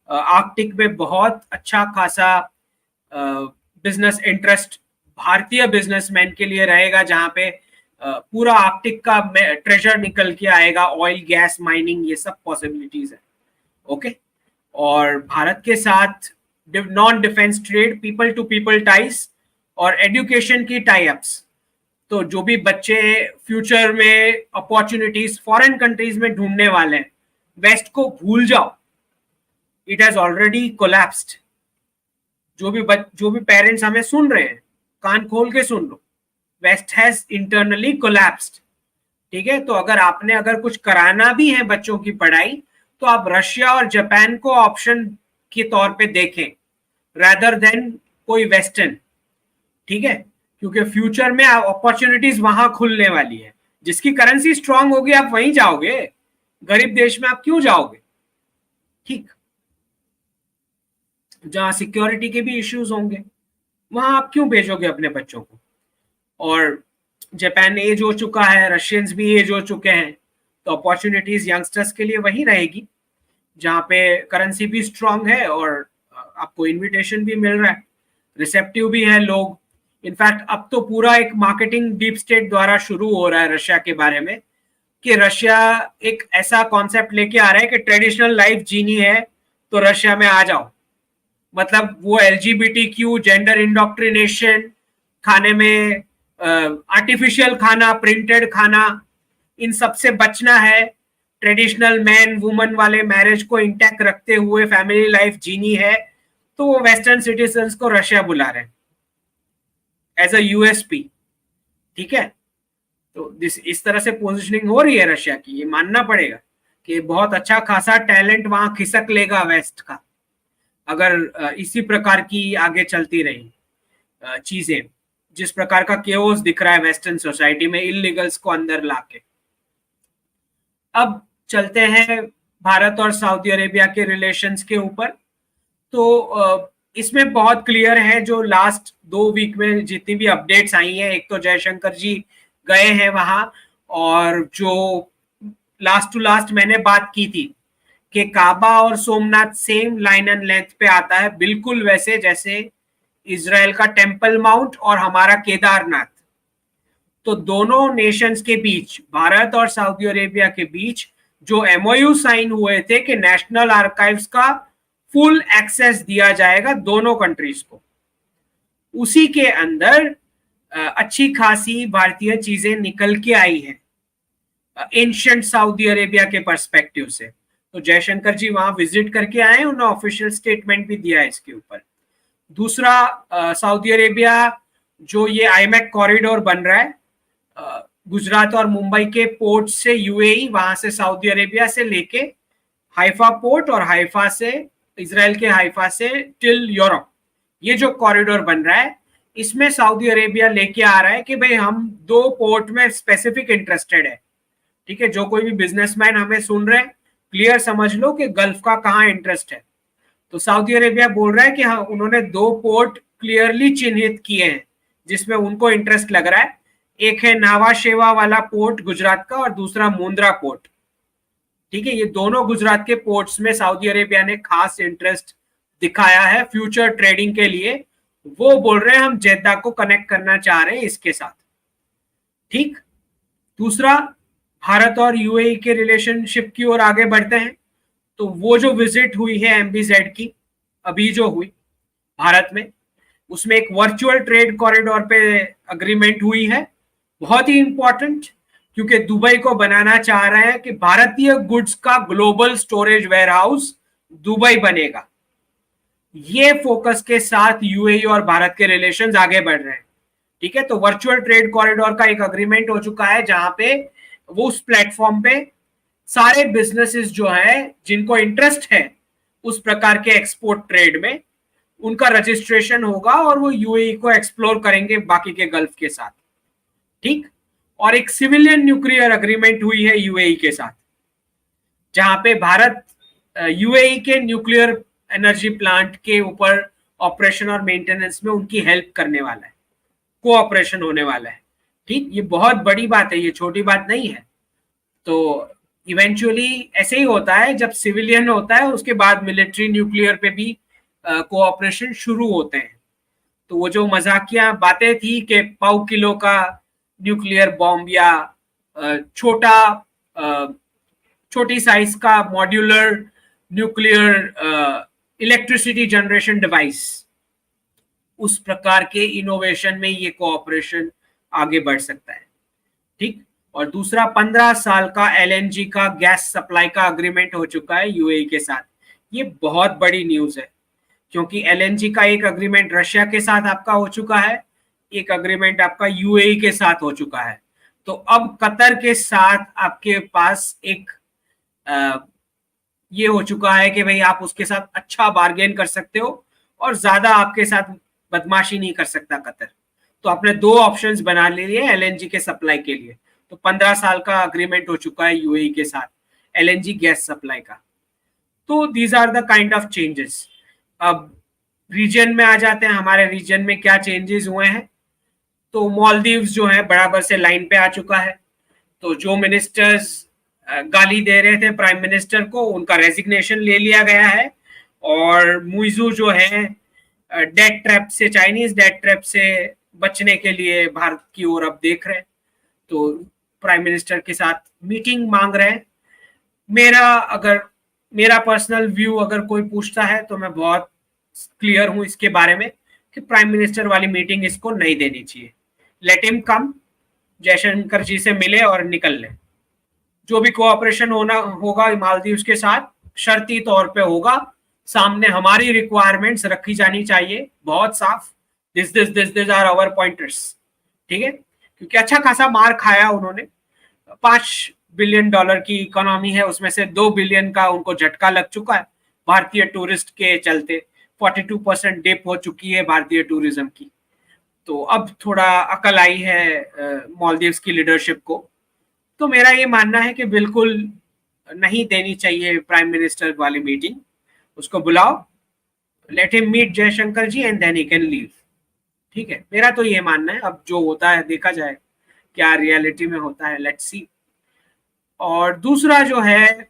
आर्कटिक में बहुत अच्छा खासा बिजनेस इंटरेस्ट भारतीय बिजनेसमैन के लिए रहेगा, जहां पे पूरा आर्कटिक का ट्रेजर निकल के आएगा, ऑयल गैस माइनिंग, ये सब पॉसिबिलिटीज है, ओके। और भारत के साथ non defence trade, people to people ties और एजुकेशन की टाई अप्स, तो जो भी बच्चे फ्यूचर में अपॉर्चुनिटीज फॉरेन कंट्रीज में ढूंढने वाले हैं, वेस्ट को भूल जाओ, इट हैज ऑलरेडी कोलैप्स्ड। जो भी पेरेंट्स हमें सुन रहे हैं, कान खोल के सुन लो, वेस्ट हैज इंटरनली कोलैप्स्ड, ठीक है। तो अगर कुछ कराना भी है बच्चों की पढ़ाई, तो आप रशिया और जापान को ऑप्शन के तौर पे देखें रादर देन कोई वेस्टर्न, ठीक है। क्योंकि फ्यूचर में अपॉर्चुनिटीज वहां खुलने वाली है, जिसकी करेंसी स्ट्रांग होगी आप वहीं जाओगे, गरीब देश में आप क्यों जाओगे, ठीक। जहां सिक्योरिटी के भी इश्यूज होंगे वहां आप क्यों भेजोगे अपने बच्चों को। और जापान एज हो चुका है, रशियंस भी एज हो चुके हैं, तो अपॉर्चुनिटीज यंगस्टर्स के लिए वही रहेगी जहाँ पे करेंसी भी स्ट्रांग है और आपको इनविटेशन भी मिल रहा है, रिसेप्टिव भी है लोग। इनफैक्ट अब तो पूरा एक मार्केटिंग डीप स्टेट द्वारा शुरू हो रहा है रशिया के बारे में, कि रशिया एक ऐसा कॉन्सेप्ट लेके आ रहा है कि ट्रेडिशनल लाइफ जीनी है तो रशिया में आ जाओ। मतलब वो LGBTQ, जेंडर इंडोक्ट्रिनेशन, खाने में आर्टिफिशियल खाना, प्रिंटेड खाना, इन सब से बचना है, ट्रेडिशनल मैन वुमन वाले मैरिज को इंटैक्ट रखते हुए फैमिली लाइफ जीनी है, तो वो वेस्टर्न सिटीजन्स को रशिया बुला रहे हैं एज अ USP, ठीक है। तो इस तरह से पोजिशनिंग हो रही है रशिया की, ये मानना पड़ेगा कि बहुत अच्छा खासा टैलेंट वहां खिसक लेगा वेस्ट का, अगर इसी प्रकार की आगे चलती रही चीजें, जिस प्रकार का केओस दिख रहा है वेस्टर्न सोसाइटी में इलीगल्स को अंदर लाके। अब चलते हैं भारत और सऊदी अरेबिया के रिलेशंस के ऊपर। तो इसमें बहुत क्लियर है, जो लास्ट 2 वीक में जितनी भी अपडेट्स आई हैं, एक तो जयशंकर जी गए हैं वहां, और जो लास्ट टू लास्ट मैंने बात की थी कि काबा और Somnath same line and length पे आता है, बिल्कुल वैसे जैसे इजराइल का टेम्पल माउंट और हमारा केदारनाथ। तो दोनों नेशंस के बीच, भारत और सऊदी अरेबिया के बीच जो MOU साइन हुए थे कि नेशनल आर्काइव्स का फुल एक्सेस दिया जाएगा दोनों कंट्रीज को, उसी के अंदर अच्छी खासी भारतीय चीजें निकल के आई हैं एंशिएंट सऊदी अरेबिया के पर्सपेक्टिव से। तो जयशंकर जी वहां विजिट करके आए, उन्होंने ऑफिशियल स्टेटमेंट भी दिया है इसके ऊपर। दूसरा, सऊदी अरेबिया जो ये IMEC कॉरिडोर बन रहा है, गुजरात और मुंबई के पोर्ट से UAE, वहां से सऊदी अरेबिया से लेके हाइफा पोर्ट, और हाइफा से इजराइल के हाइफा से टिल यूरोप, ये जो कॉरिडोर बन रहा है इसमें सऊदी अरेबिया लेके आ रहा है कि भाई हम 2 पोर्ट में स्पेसिफिक इंटरेस्टेड है। ठीक है, जो कोई भी बिजनेसमैन हमें सुन रहे हैं, क्लियर समझ लो कि गल्फ का कहाँ इंटरेस्ट है। तो सऊदी अरेबिया बोल रहा है कि हाँ, उन्होंने 2 पोर्ट क्लियरली चिन्हित किए हैं जिसमें उनको इंटरेस्ट लग रहा है। एक है नावा शेवा वाला पोर्ट गुजरात का, और दूसरा मुंद्रा पोर्ट। ठीक है, ये दोनों गुजरात के पोर्ट्स में सऊदी अरेबिया ने खास इंटरेस्ट दिखाया है फ्यूचर ट्रेडिंग के लिए। वो बोल रहे हैं हम जेद्दा को कनेक्ट करना चाह रहे हैं इसके साथ। ठीक, दूसरा, भारत और यूएई के रिलेशनशिप की ओर आगे बढ़ते हैं। तो वो जो विजिट हुई है एमबीजेड की, अभी जो हुई भारत में, उसमें एक वर्चुअल ट्रेड कॉरिडोर पे अग्रीमेंट हुई है, बहुत ही इंपॉर्टेंट, क्योंकि दुबई को बनाना चाह रहे हैं कि भारतीय गुड्स का ग्लोबल स्टोरेज वेयरहाउस दुबई बनेगा। ये फोकस के साथ यूएई और भारत के रिलेशंस आगे बढ़ रहे हैं। ठीक है, तो वर्चुअल ट्रेड कॉरिडोर का एक अग्रीमेंट हो चुका है जहां पे वो उस प्लेटफॉर्म पे सारे बिजनेसेस जो है जिनको इंटरेस्ट है उस प्रकार के एक्सपोर्ट ट्रेड में, उनका रजिस्ट्रेशन होगा और वो यूएई को एक्सप्लोर करेंगे बाकी के गल्फ के साथ। ठीक, और एक सिविलियन न्यूक्लियर अग्रीमेंट हुई है यूएई के साथ, जहां पे भारत यूएई के न्यूक्लियर एनर्जी प्लांट के ऊपर ऑपरेशन और मेंटेनेंस में उनकी हेल्प करने वाला है, कोऑपरेशन होने वाला है। ठीक, ये बहुत बड़ी बात है, ये छोटी बात नहीं है। तो इवेंचुअली ऐसे ही होता है, जब सिविलियन होता है उसके बाद मिलिट्री न्यूक्लियर पे भी कोऑपरेशन शुरू होते हैं। तो वो जो मजाकिया बातें थी कि पाव किलो का न्यूक्लियर बॉम्ब या छोटी साइज का modular nuclear electricity generation device, उस प्रकार के इनोवेशन में ये कोऑपरेशन आगे बढ़ सकता है। ठीक, और दूसरा 15 साल का एलएनजी का गैस सप्लाई का अग्रीमेंट हो चुका है यूएई के साथ। ये बहुत बड़ी न्यूज है, क्योंकि एलएनजी का एक अग्रीमेंट रशिया के साथ आपका हो चुका है, एक अग्रीमेंट आपका यूएई के साथ हो चुका है। तो अब कतर के साथ आपके पास एक ये हो चुका है कि भाई आप उसके साथ अच्छा बार्गेन कर सकते हो और ज्यादा आपके साथ बदमाशी नहीं कर सकता कतर। तो आपने 2 ऑप्शंस बना लिए एलएनजी के सप्लाई के लिए। तो 15 साल का अग्रीमेंट हो चुका है यूएई के साथ एलएनजी गैस सप्लाई का। तो these are the kind of changes. अब रीजन में आ जाते हैं, हमारे रीजन में क्या चेंजेस हुए हैं। तो मालदीव्स जो है बराबर से लाइन पे आ चुका है। तो जो मिनिस्टर्स गाली दे रहे थे प्राइम मिनिस्टर को, उनका रेजिग्नेशन ले लिया गया है। और मुइजू जो है डेट ट्रैप से, चाइनीज डेट ट्रैप से बचने के लिए भारत की ओर अब देख रहे हैं, तो प्राइम मिनिस्टर के साथ मीटिंग मांग रहे हैं। मेरा पर्सनल व्यू अगर कोई पूछता है तो मैं बहुत क्लियर हूं इसके बारे में कि प्राइम मिनिस्टर वाली मीटिंग इसको नहीं देनी चाहिए। लेट हिम कम, जयशंकर जी से मिले और निकल ले। जो भी कोऑपरेशन होगा मालदीव्स के साथ शर्ती तौर पे होगा, सामने हमारी रिक्वायरमेंट्स रखी जानी चाहिए बहुत साफ। This are our pointers. ठीक है, क्योंकि अच्छा खासा मार खाया उन्होंने। $5 बिलियन की इकोनॉमी है, उसमें से 2 बिलियन का उनको झटका लग चुका है भारतीय टूरिस्ट के चलते। 42% डिप हो चुकी है भारतीय टूरिज्म की। तो अब थोड़ा अकल आई है मालदीव्स की लीडरशिप को। तो मेरा ये मानना है कि बिल्कुल नहीं देनी चाहिए प्राइम मिनिस्टर वाली मीटिंग, उसको बुलाओ, let him meet Jaishankar ji and then he can leave. ठीक है, मेरा तो ये मानना है। अब जो होता है देखा जाए, क्या रियलिटी में होता है, लेट्स सी। और दूसरा जो है,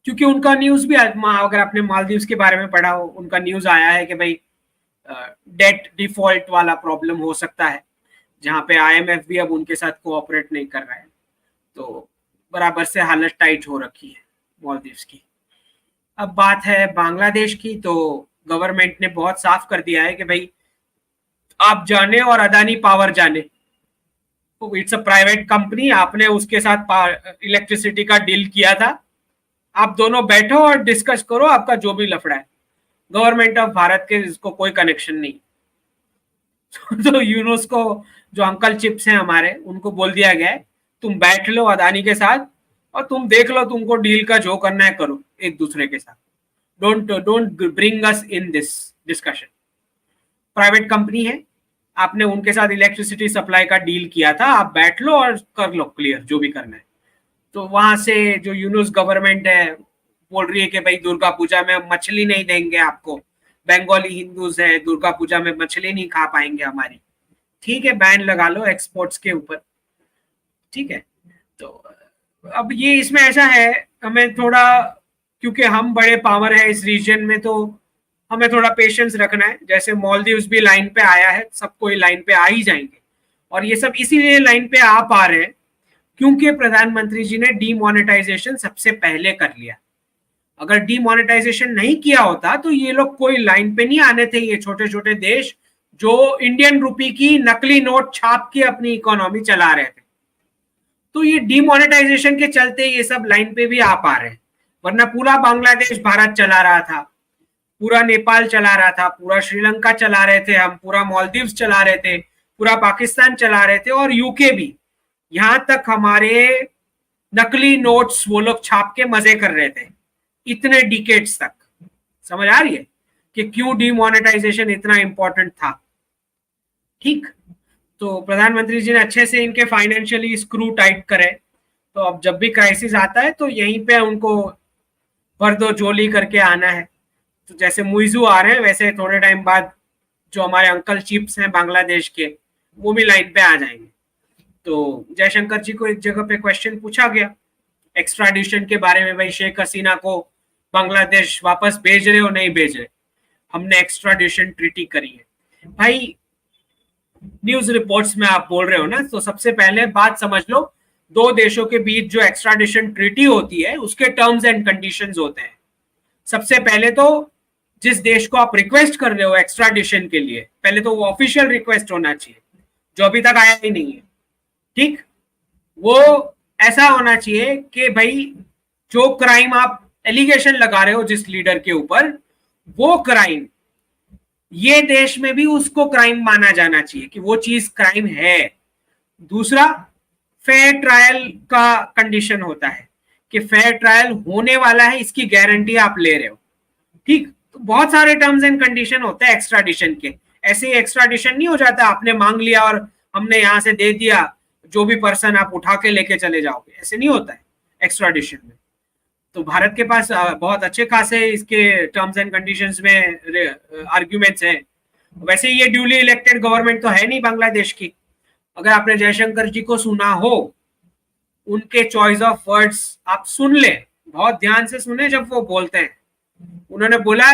क्योंकि उनका न्यूज भी, अगर आपने मालदीव्स के बारे में पढ़ा हो, उनका न्यूज आया है कि भाई डेट डिफॉल्ट वाला प्रॉब्लम हो सकता है, जहां पे आईएमएफ भी अब उनके साथ कोऑपरेट नहीं कर रहा है। तो बराबर से हालत टाइट हो रखी है मालदीव्स की। अब बात है बांग्लादेश की, तो गवर्नमेंट ने बहुत साफ कर दिया है कि भाई आप जाने और अदानी पावर जाने, इट्स अ प्राइवेट कंपनी, आपने उसके साथ इलेक्ट्रिसिटी का डील किया था, आप दोनों बैठो और डिस्कस करो आपका जो भी लफड़ा है। गवर्नमेंट ऑफ भारत के इसको कोई कनेक्शन नहीं। तो यूनुस को, जो अंकल चिप्स हैं हमारे, उनको बोल दिया गया है तुम बैठ लो अदानी के साथ और तुम देख लो तुमको डील का जो करना है करो एक दूसरे के साथ। Don't bring us in this discussion. Private company है, आपने उनके साथ इलेक्ट्रिसिटी सप्लाई का डील किया था, आप बैठ लो और कर लो क्लियर जो भी करना है। तो वहां से जो यूनुस गवर्नमेंट है बोल रही है कि भाई दुर्गा पूजा में मछली नहीं देंगे आपको, बंगाली हिंदूज है, दुर्गा पूजा में मछली नहीं खा पाएंगे हमारी। ठीक है, बैन लगा लो एक्सपोर्ट्स के ऊपर, ठीक है। तो अब ये इसमें ऐसा है, हमें थोड़ा, क्योंकि हम बड़े पावर है इस रीजन में, तो हमें थोड़ा पेशेंस रखना है। जैसे मालदीव्स भी लाइन पे आया है, सब कोई लाइन पे आ ही जाएंगे, और ये सब इसीलिए लाइन पे आ पा रहे हैं क्योंकि प्रधानमंत्री जी ने डीमोनेटाइजेशन सबसे पहले कर लिया। अगर डीमोनेटाइजेशन नहीं किया होता तो ये लोग कोई लाइन पे नहीं आने थे, ये छोटे छोटे देश जो इंडियन रुपी की नकली नोट छाप के अपनी इकोनॉमी चला रहे थे। तो ये डीमोनेटाइजेशन के चलते ये सब लाइन पे भी आ पा रहे हैं, वरना पूरा बांग्लादेश भारत चला रहा था, पूरा नेपाल चला रहा था, पूरा श्रीलंका चला रहे थे हम, पूरा मालदीव्स चला रहे थे, पूरा पाकिस्तान चला रहे थे, और यूके भी। यहां तक हमारे नकली नोट्स वो लोग छाप के मजे कर रहे थे इतने डिकेड्स तक। समझ आ रही है कि क्यों डीमोनेटाइजेशन इतना इंपॉर्टेंट था। ठीक, तो प्रधानमंत्री जी ने अच्छे से इनके फाइनेंशियली स्क्रू टाइट करे, तो अब जब भी क्राइसिस आता है तो यहीं पे उनको भर जोली करके आना है। तो जैसे मुइजू आ रहे हैं, वैसे थोड़े टाइम बाद जो हमारे अंकल चिप्स हैं बांग्लादेश के, वो भी लाइन पे आ जाएंगे। तो जयशंकर जी को एक जगह पे क्वेश्चन पूछा गया एक्स्ट्राडिशन के बारे में, भाई शेख हसीना को बांग्लादेश वापस भेज रहे हो नहीं भेज रहे, हमने एक्स्ट्राडिशन ट्रीटी करी है। भाई न्यूज रिपोर्ट्स में आप बोल रहे हो ना, तो सबसे पहले बात समझ लो, दो देशों के बीच जो एक्स्ट्राडिशन ट्रीटी होती है उसके टर्म्स एंड कंडीशंस होते हैं। सबसे पहले तो जिस देश को आप रिक्वेस्ट कर रहे हो एक्स्ट्राडिशन के लिए, पहले तो वो ऑफिशियल रिक्वेस्ट होना चाहिए, जो अभी तक आया ही नहीं है। ठीक, वो ऐसा होना चाहिए कि भाई जो क्राइम आप एलिगेशन लगा रहे हो जिस लीडर के ऊपर, वो क्राइम ये देश में भी उसको क्राइम माना जाना चाहिए कि वो चीज क्राइम है। दूसरा, फेयर ट्रायल का कंडीशन होता है कि फेयर ट्रायल होने वाला है, इसकी गारंटी आप ले रहे हो। ठीक, तो बहुत सारे टर्म्स एंड कंडीशन होते हैं एक्स्ट्राडिशन के। ऐसे ही एक्स्ट्राडिशन नहीं हो जाता आपने मांग लिया और हमने यहां से दे दिया, जो भी पर्सन आप उठा के लेके चले जाओगे, ऐसे नहीं होता है एक्स्ट्राडिशन में। तो भारत के पास बहुत अच्छे खासे इसके टर्म्स एंड कंडीशंस में आर्ग्यूमेंट्स हैं। वैसे ये ड्यूली इलेक्टेड गवर्नमेंट तो है नहीं बांग्लादेश की। अगर आपने जयशंकर जी को सुना हो, उनके चॉइस ऑफ वर्ड्स आप सुन ले, बहुत ध्यान से सुने जब वो बोलते हैं। उन्होंने बोला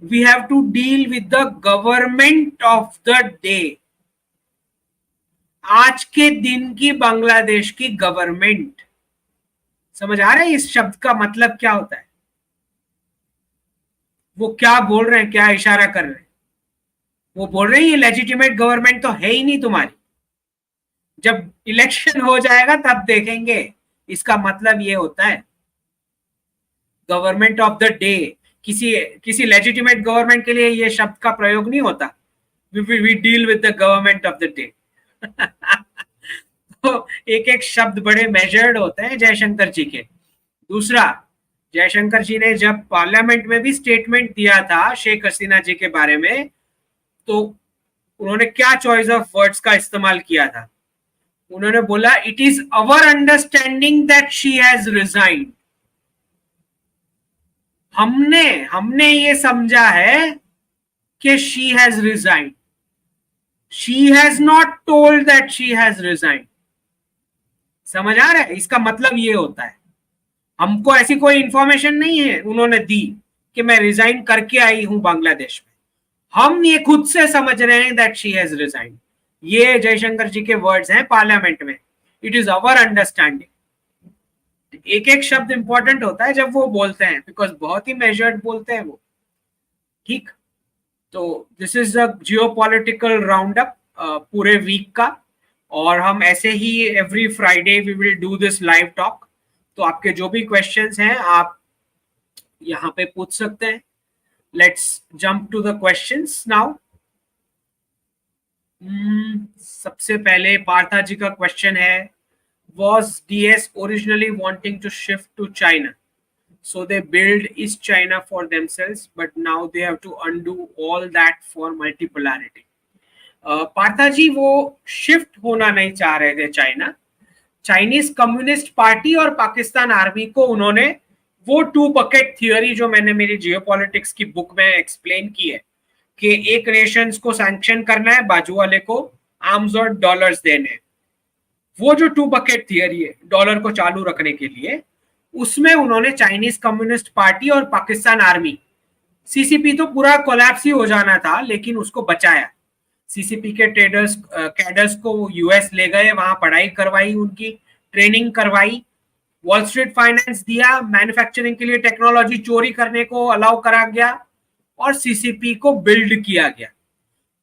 we have to deal with the government of the day. आज के दिन की बांग्लादेश की गवर्नमेंट। समझ आ रहा है इस शब्द का मतलब क्या होता है? वो क्या बोल रहे हैं, क्या इशारा कर रहे हैं? वो बोल रहे हैं ये लेजिटिमेट गवर्नमेंट तो है ही नहीं तुम्हारी, जब इलेक्शन हो जाएगा तब देखेंगे। इसका मतलब ये होता है गवर्नमेंट ऑफ द डे। किसी लेजिटिमेट गवर्नमेंट के लिए ये शब्द का प्रयोग नहीं होता, we deal with the government of the day. तो एक एक शब्द बड़े मेजर्ड होते हैं जयशंकर जी के। दूसरा, जयशंकर जी ने जब पार्लियामेंट में भी स्टेटमेंट दिया था शेख हसीना जी के बारे में, तो उन्होंने क्या चॉइस ऑफ वर्ड्स का इस्तेमाल किया था? उन्होंने बोला it is our understanding that she has resigned. हमने ये समझा है कि she has resigned, she has not told that she has resigned. समझ आ रहा है? इसका मतलब ये होता है हमको ऐसी कोई इंफॉर्मेशन नहीं है उन्होंने दी कि मैं रिजाइन करके आई हूं बांग्लादेश में, हम ये खुद से समझ रहे हैं दैट शी हैज रिजाइन। ये जयशंकर जी के वर्ड्स हैं पार्लियामेंट में, इट इज अवर अंडरस्टैंडिंग। एक एक शब्द इंपॉर्टेंट होता है जब वो बोलते हैं, बिकॉज बहुत ही मेजर्ड बोलते हैं वो। ठीक, तो this is a geopolitical round up पूरे वीक का, और हम ऐसे ही every Friday we will do this live talk. तो आपके जो भी क्वेश्चंस हैं आप यहाँ पे पूछ सकते हैं। Let's jump to the questions now. सबसे पहले पार्था जी का क्वेश्चन है, was DS originally wanting to shift to China? So they build East China for themselves, but now they have to undo all that for multipolarity. Partha जी वो shift होना नहीं चाह रहे थे चाइना. चाइनीज कम्युनिस्ट पार्टी और Pakistan army को उन्होंने वो टू बकेट थियोरी जो मैंने मेरी जियोपॉलिटिक्स की बुक में एक्सप्लेन की है कि एक नेशंस को सैंक्शन करना है, बाजू वाले को आर्म्स और डॉलर्स देने, वो जो टू बकेट थियरी है डॉलर को चालू रखने के लिए, उसमें उन्होंने चाइनीज कम्युनिस्ट पार्टी और पाकिस्तान आर्मी, सीसीपी तो पूरा कोलैप्स ही हो जाना था लेकिन उसको बचाया. सीसीपी के ट्रेडर्स कैडर्स को यूएस ले गए, वहां पढ़ाई करवाई, उनकी ट्रेनिंग करवाई, वॉल स्ट्रीट फाइनेंस दिया, मैन्युफैक्चरिंग के लिए टेक्नोलॉजी चोरी करने को अलाउ करा गया और सीसीपी को बिल्ड किया गया.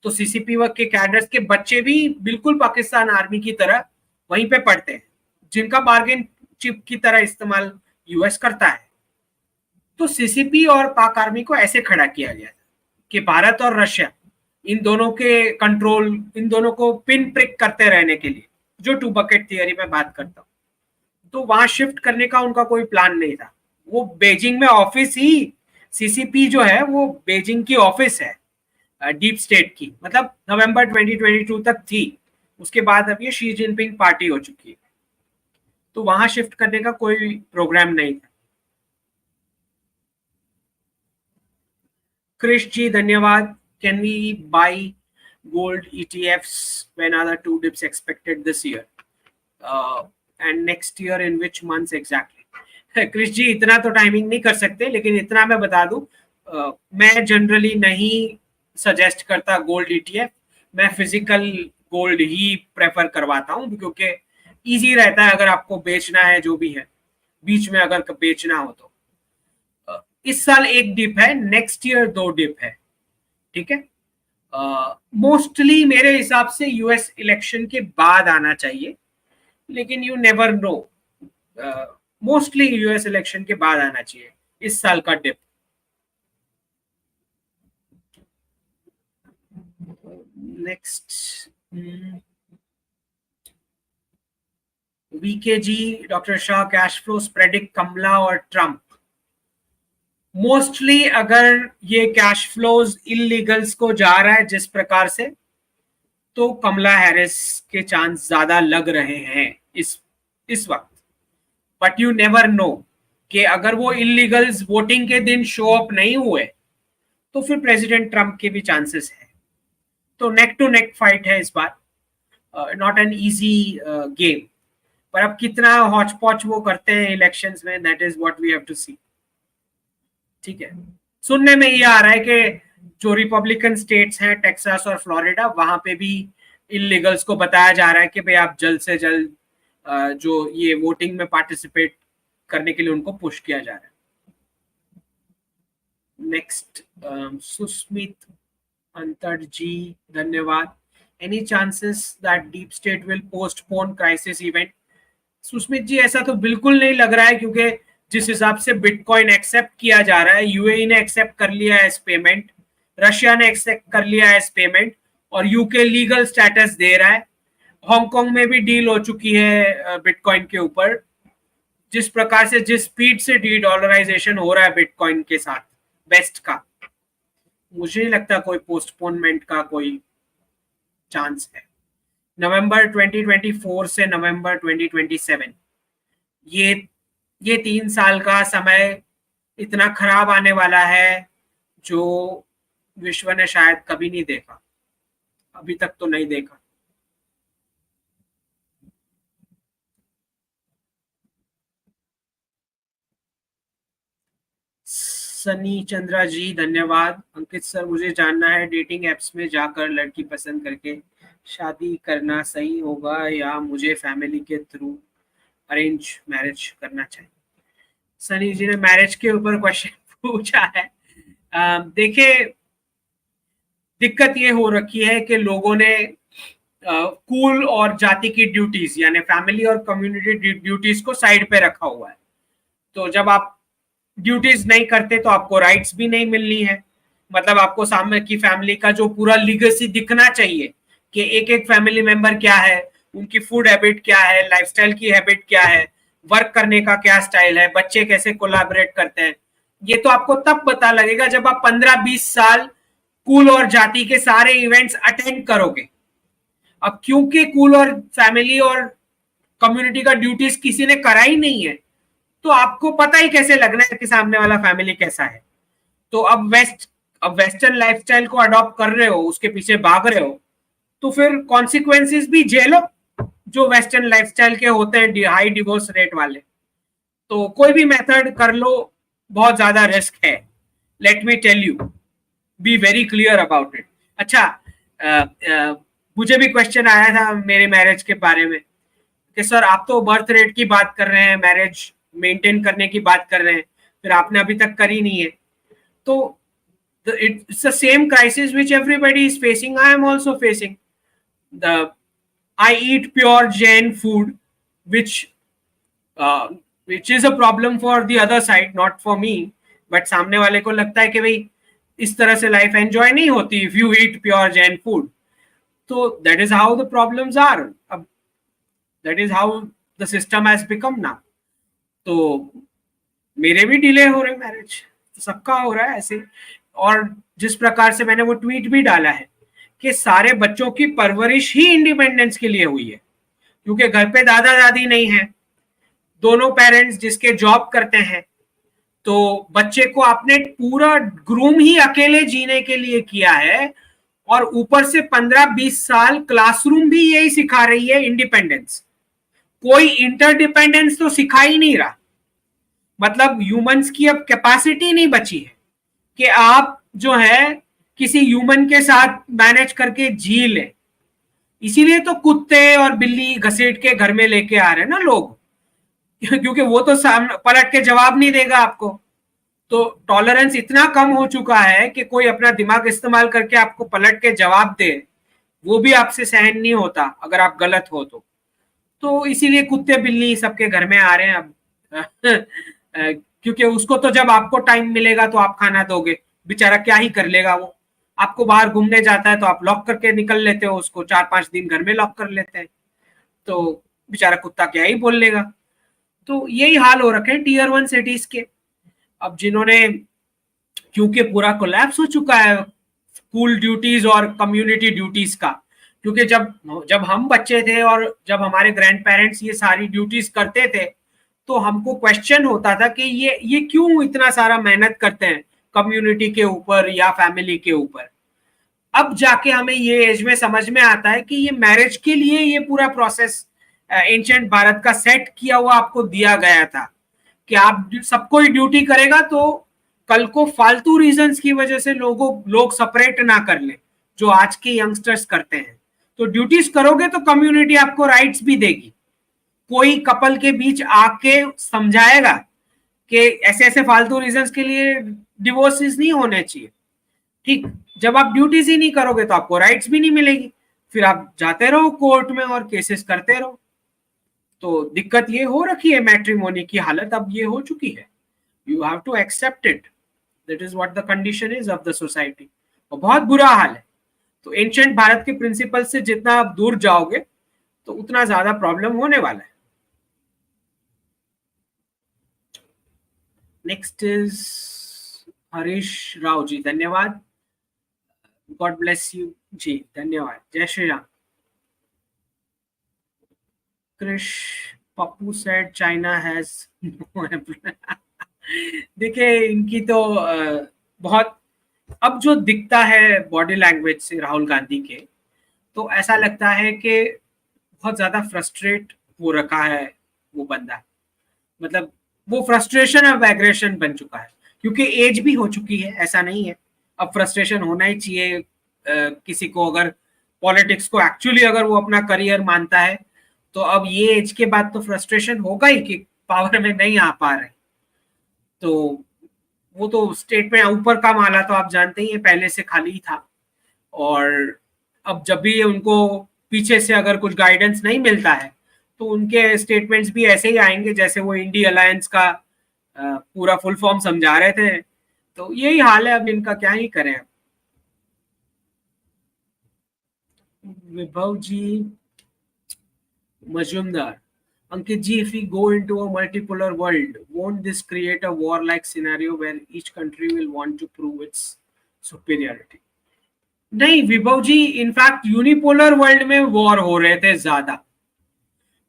तो सीसीपी के कैडर्स के बच्चे भी बिल्कुल पाकिस्तान आर्मी की तरह वहीं पे पढ़ते हैं, जिनका बार्गेन चिप की तरह इस्तेमाल यूएस करता है. तो सीसीपी और पाक आर्मी को ऐसे खड़ा किया गया कि भारत और रशिया इन दोनों के कंट्रोल, इन दोनों को पिन प्रिक करते रहने के लिए, जो टू बकेट थियरी में बात करता हूँ. तो वहां शिफ्ट करने का उनका कोई प्लान नहीं था. वो बेजिंग में ऑफिस ही, सीसीपी जो है वो बेजिंग की ऑफिस है डीप स्टेट की, मतलब नवंबर 2022 तक थी. उसके बाद अब ये शी जिनपिंग पार्टी हो चुकी है. तो वहां शिफ्ट करने का कोई प्रोग्राम नहीं था. क्रिश जी धन्यवाद. Can we buy gold ETFs when are the two dips expected this year and next year in which months exactly? Krish ji इतना तो टाइमिंग नहीं कर सकते, लेकिन इतना मैं बता दूं, मैं जनरली नहीं सजेस्ट करता गोल्ड ETF. मैं फिजिकल गोल्ड ही प्रेफर करवाता हूं क्योंकि इजी रहता है अगर आपको बेचना है, जो भी है बीच में अगर बेचना हो तो. इस साल एक डिप है, नेक्स्ट ईयर 2 डिप है. ठीक है. मोस्टली मेरे हिसाब से यूएस इलेक्शन के बाद आना चाहिए, लेकिन you never know. Mostly US election के बाद आना चाहिए इस साल का dip. Next VK ji, doctor Shah, cash flow predict Kamala और ट्रंप. मोस्टली अगर ये कैश फ्लोज इलीगल्स को जा रहा है जिस प्रकार से, तो कमला हैरिस के चांस ज्यादा लग रहे हैं इस वक्त. बट यू नेवर नो कि अगर वो इलीगल्स वोटिंग के दिन शो अप नहीं हुए तो फिर प्रेसिडेंट ट्रंप के भी चांसेस है. तो नेक टू नेक फाइट है इस बार, नॉट एन इजी गेम. पर अब कितना हॉच पॉच वो करते हैं इलेक्शंस में, that is what we have to see. ठीक है. सुनने में ये आ रहा है कि जो रिपब्लिकन स्टेट्स हैं टेक्सास और फ्लोरिडा, वहां पे भी इलीगल्स को बताया जा रहा है कि भाई आप जल्द से जल्द जो ये वोटिंग में पार्टिसिपेट करने के लिए उनको पुश किया जा रहा है. नेक्स्ट सुस्मित अंतर जी धन्यवाद. Any chances that deep state will postpone crisis event? Susmit ji ऐसा तो बिल्कुल नहीं लग रहा है, क्योंकि जिस हिसाब से बिटकॉइन एक्सेप्ट किया जा रहा है, यूएई ने एक्सेप्ट कर लिया है एज पेमेंट, रशिया ने एक्सेप्ट कर लिया है एज पेमेंट, और यूके लीगल स्टेटस दे रहा है. हांगकांग में भी डील हो चुकी है बिटकॉइन के ऊपर. जिस प्रकार से, जिस स्पीड से डी डॉलराइजेशन हो रहा है बिटकॉइन के साथ बेस्ट का, मुझे नहीं लगता कोई पोस्टपोनमेंट का कोई चांस है. नवंबर 2024 से नवंबर 2027, ये 3 साल का समय इतना खराब आने वाला है जो विश्व ने शायद कभी नहीं देखा, अभी तक तो नहीं देखा. सनी चंद्रा जी धन्यवाद. अंकित सर, मुझे जानना है डेटिंग एप्स में जाकर लड़की पसंद करके शादी करना सही होगा या मुझे फैमिली के थ्रू अरेंज मैरिज करना चाहिए? सनी जी ने मैरिज के ऊपर क्वेश्चन पूछा है. देखिए, दिक्कत ये हो रखी है कि लोगों ने कुल और जाति की ड्यूटीज यानी फैमिली और कम्युनिटी ड्यूटीज को साइड पे रखा हुआ है. तो जब आप ड्यूटीज नहीं करते तो आपको राइट्स भी नहीं मिलनी है. मतलब आपको सामने की फैमिली का जो पूरा लीगेसी दिखना चाहिए कि एक एक फैमिली मेंबर क्या है, उनकी फूड हैबिट क्या है, लाइफस्टाइल की हैबिट क्या है, वर्क करने का क्या स्टाइल है, बच्चे कैसे कोलैबोरेट करते हैं, ये तो आपको तब पता लगेगा जब आप 15-20 साल कुल और जाति के सारे इवेंट्स अटेंड करोगे। अब क्योंकि कुल और फैमिली और कम्युनिटी का ड्यूटीज किसी ने करा ही नहीं है, तो आपको पता ही कैसे लगना है कि सामने वाला फैमिली कैसा है। तो अब वेस्टर्न लाइफस्टाइल को अडॉप्ट कर रहे हो, उसके पीछे भाग रहे हो, तो फिर कॉन्सिक्वेंसेस भी झेलो जो वेस्टर्न लाइफस्टाइल के होते हैं, हाई डिवोर्स रेट वाले। तो कोई भी मेथड कर लो, बहुत ज्यादा रिस्क है, let me tell you, be very clear about it. अच्छा, मुझे भी क्वेश्चन आया था मेरे मैरिज के बारे में कि सर आप तो बर्थ रेट की बात कर रहे हैं, मैरिज मेंटेन करने की बात कर रहे हैं, फिर आपने अभी तक करी नहीं है। तो it's the same crisis which everybody is facing. I am also facing. I eat pure Jain food, which uh, which is a problem for the other side, not for me. But सामने वाले को लगता है कि भाई इस तरह से लाइफ एंजॉय नहीं होती if you eat pure Jain food. तो that is how the problems are. अब that is how the system has become now. तो मेरे भी डिले हो रहे मैरिज, सबका हो रहा है ऐसे। और जिस प्रकार से मैंने वो ट्वीट भी डाला है कि सारे बच्चों की परवरिश ही इंडिपेंडेंस के लिए हुई है, क्योंकि घर पे दादा दादी नहीं है, दोनों पेरेंट्स जिसके जॉब करते हैं, तो बच्चे को आपने पूरा ग्रूम ही अकेले जीने के लिए किया है। और ऊपर से 15-20 साल क्लासरूम भी यही सिखा रही है, इंडिपेंडेंस। कोई इंटरडिपेंडेंस तो सिखा ही नहीं रहा। मतलब ह्यूमंस की अब कैपेसिटी नहीं बची है कि आप जो है किसी ह्यूमन के साथ मैनेज करके जी ले। इसीलिए तो कुत्ते और बिल्ली घसीट के घर में लेके आ रहे हैं ना लोग, क्योंकि वो तो सामने पलट के जवाब नहीं देगा आपको। तो टॉलरेंस इतना कम हो चुका है कि कोई अपना दिमाग इस्तेमाल करके आपको पलट के जवाब दे, वो भी आपसे सहन नहीं होता अगर आप गलत हो तो इसीलिए कुत्ते बिल्ली सबके घर में आ रहे हैं अब। क्योंकि उसको तो जब आपको टाइम मिलेगा तो आप खाना दोगे, बेचारा क्या ही कर लेगा वो। आपको बाहर घूमने जाता है तो आप लॉक करके निकल लेते हो, उसको 4-5 दिन घर में लॉक कर लेते हैं, तो बेचारा कुत्ता क्या ही बोल लेगा। तो यही हाल हो रखे हैं टीयर 1 सिटीज के। अब जिन्होंने, क्योंकि पूरा कोलैप्स हो चुका है स्कूल ड्यूटीज और कम्युनिटी ड्यूटीज का, क्योंकि जब जब हम बच्चे थे और जब हमारे ग्रैंड पेरेंट्स ये सारी ड्यूटीज करते थे, तो हमको क्वेश्चन होता था कि ये क्यों इतना सारा मेहनत करते हैं कम्युनिटी के ऊपर या फैमिली के ऊपर। अब जाके हमें ये एज में समझ में आता है कि ये मैरिज के लिए ये पूरा प्रोसेस एंशिएंट भारत का सेट किया हुआ आपको दिया गया था कि आप सबको ही ड्यूटी करेगा, तो कल को फालतू रीजंस की वजह से लोग सेपरेट ना कर ले, जो आज के यंगस्टर्स करते हैं। तो ड्यूटीज करोगे तो कम्युनिटी आपको राइट्स भी देगी, कोई कपल के बीच आके समझाएगा कि ऐसे ऐसे फालतू रीजंस के लिए डिवोर्सेस नहीं होने चाहिए। ठीक, जब आप ड्यूटीज ही नहीं करोगे तो आपको राइट्स भी नहीं मिलेगी, फिर आप जाते रहो कोर्ट में और केसेस करते रहो। तो दिक्कत ये हो रखी है, मैट्रिमोनी की हालत अब ये हो चुकी है। You have to accept it, that is what the condition is of the society. और बहुत बुरा हाल है। तो एंशिएंट भारत के प्रिंसिपल से जितना आप दूर जाओगे तो उतना ज्यादा प्रॉब्लम होने वाला है। नेक्स्ट इज हरीश राव जी, धन्यवाद, गॉड ब्लेस यू जी, धन्यवाद, जय श्री राम। कृष पप्पू सेड चाइना हैज देखिए इनकी तो बहुत, अब जो दिखता है बॉडी लैंग्वेज से राहुल गांधी के, तो ऐसा लगता है कि बहुत ज्यादा फ्रस्ट्रेट हो रखा है वो बंदा। मतलब वो फ्रस्ट्रेशन अब एग्रेशन बन चुका है, क्योंकि एज भी हो चुकी है, ऐसा नहीं है। अब फ्रस्ट्रेशन होना ही चाहिए किसी को, अगर पॉलिटिक्स को एक्चुअली अगर वो अपना करियर मानता है, तो अब ये एज के बाद तो फ्रस्ट्रेशन होगा ही कि पावर में नहीं आ पा रहे। तो वो तो स्टेट में ऊपर का माला तो आप जानते ही हैं पहले से खाली था। और अब जब भी उनको पीछे से अगर कुछ गाइडेंस नहीं मिलता है, तो उनके स्टेटमेंट्स भी ऐसे ही आएंगे जैसे वो इंडी अलायंस का पूरा फुल फॉर्म समझा रहे थे। तो यही हाल है, अब इनका क्या ही करें। विभव जी Majumdar, Ankit ji, if we go into a multipolar world, won't this create a war-like scenario where each country will want to prove its superiority? नहीं विभव जी, इनफैक्ट यूनिपोलर वर्ल्ड में वॉर हो रहे थे ज्यादा,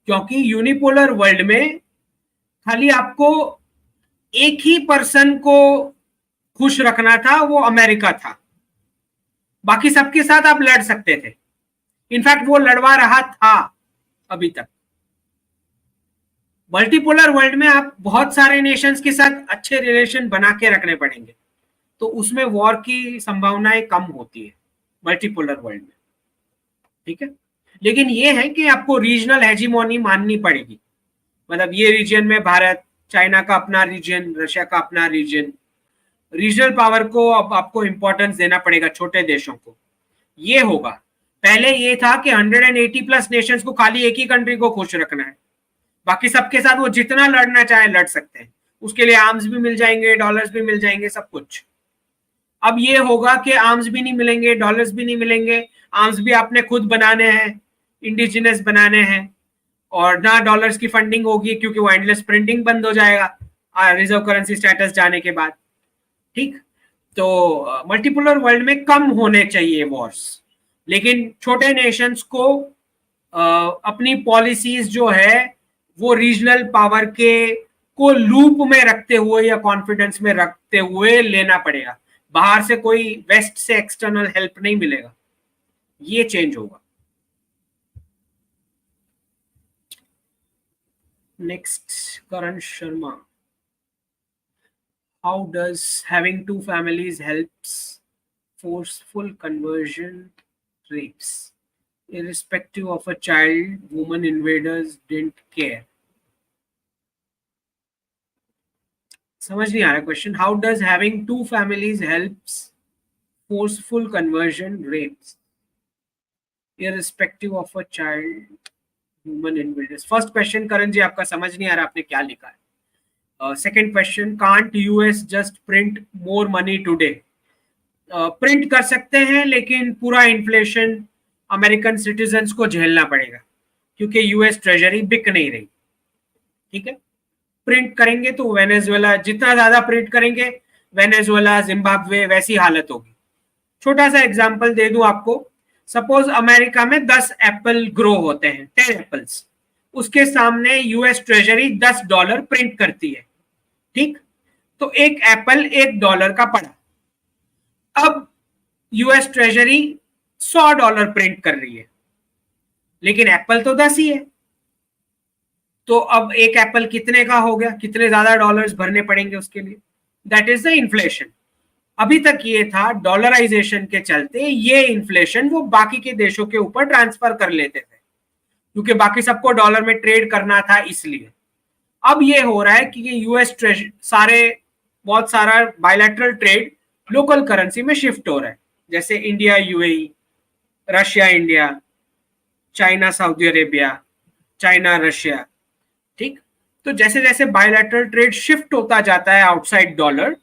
क्योंकि यूनिपोलर वर्ल्ड में खाली आपको एक ही पर्सन को खुश रखना था, वो अमेरिका था, बाकी सबके साथ आप लड़ सकते थे। इनफैक्ट वो लड़वा रहा था अभी तक। मल्टीपोलर वर्ल्ड में आप बहुत सारे नेशंस के साथ अच्छे रिलेशन बना के रखने पड़ेंगे, तो उसमें वॉर की संभावनाएं कम होती है मल्टीपोलर वर्ल्ड में, ठीक है। लेकिन ये है कि आपको रीजनल हेजीमोनी माननी पड़ेगी, मतलब ये रीजन में भारत, चाइना का अपना रीजन, रशिया का अपना रीजन, रीजनल पावर को अब आपको इंपॉर्टेंस देना पड़ेगा, छोटे देशों को। ये होगा, पहले ये था कि 180 प्लस नेशंस को खाली एक ही कंट्री को खुश रखना है, बाकी सबके साथ वो जितना लड़ना चाहे लड़ सकते हैं, उसके लिए आर्म्स भी मिल जाएंगे, डॉलर्स भी मिल जाएंगे, सब कुछ। अब ये होगा कि आर्म्स भी नहीं मिलेंगे, डॉलर्स भी नहीं मिलेंगे, आर्म्स भी आपने खुद बनाने हैं, इंडिजिनस बनाने हैं, और ना डॉलर्स की फंडिंग होगी क्योंकि वो एंडलेस प्रिंटिंग बंद हो जाएगा रिजर्व करेंसी स्टेटस जाने के बाद, ठीक। तो मल्टीपोलर वर्ल्ड में कम होने चाहिए वॉर्स, लेकिन छोटे नेशंस को अपनी पॉलिसीज जो है वो रीजनल पावर के को लूप में रखते हुए या कॉन्फिडेंस में रखते हुए लेना पड़ेगा। बाहर से कोई वेस्ट से एक्सटर्नल हेल्प नहीं मिलेगा, ये चेंज होगा। Next, Karan Sharma, how does having two families helps forceful conversion rapes irrespective of a child? Woman invaders didn't care. समझ नहीं आ रहा question. How does having two families helps forceful conversion rapes irrespective of a child, woman invaders? First question Karan ji आपका समझ नहीं आ रहा, आपने क्या लिखा है। Second question, can't US just print more money today? Print कर सकते हैं, लेकिन पूरा इन्फ्लेशन अमेरिकन सिटीजन्स को झेलना पड़ेगा, क्योंकि यूएस ट्रेजरी बिक नहीं रही, ठीक है। प्रिंट करेंगे तो वेनेजुएला, जितना ज्यादा प्रिंट करेंगे वेनेजुएला, जिम्बाब्वे, वैसी हालत होगी। छोटा सा एग्जांपल दे दूं आपको, सपोज अमेरिका में 10 एप्पल ग्रो होते हैं, 10 एप्पल्स, उसके सामने यूएस ट्रेजरी $10 प्रिंट करती है, ठीक। तो एक एप्पल $1 का पड़ा, अब यूएस ट्रेजरी $100 प्रिंट कर रही है, लेकिन एप्पल तो 10 ही है, तो अब एक एप्पल कितने का हो गया, कितने ज्यादा डॉलर्स भरने पड़ेंगे उसके लिए, दैट इज द इन्फ्लेशन। अभी तक ये था डॉलराइजेशन के चलते ये इन्फ्लेशन वो बाकी के देशों के ऊपर ट्रांसफर कर लेते थे, क्योंकि बाकी सबको डॉलर में ट्रेड करना था इसलिए। अब ये हो रहा है कि ये यूएस सारे बहुत सारा बायलैटरल ट्रेड लोकल करेंसी में शिफ्ट हो रहा है, जैसे India UAE, Russia India, China Saudi Arabia, China Russia, ठीक। तो जैसे जैसे बायलैटरल ट्रेड शिफ्ट होता जाता है आउटसाइड डॉलर,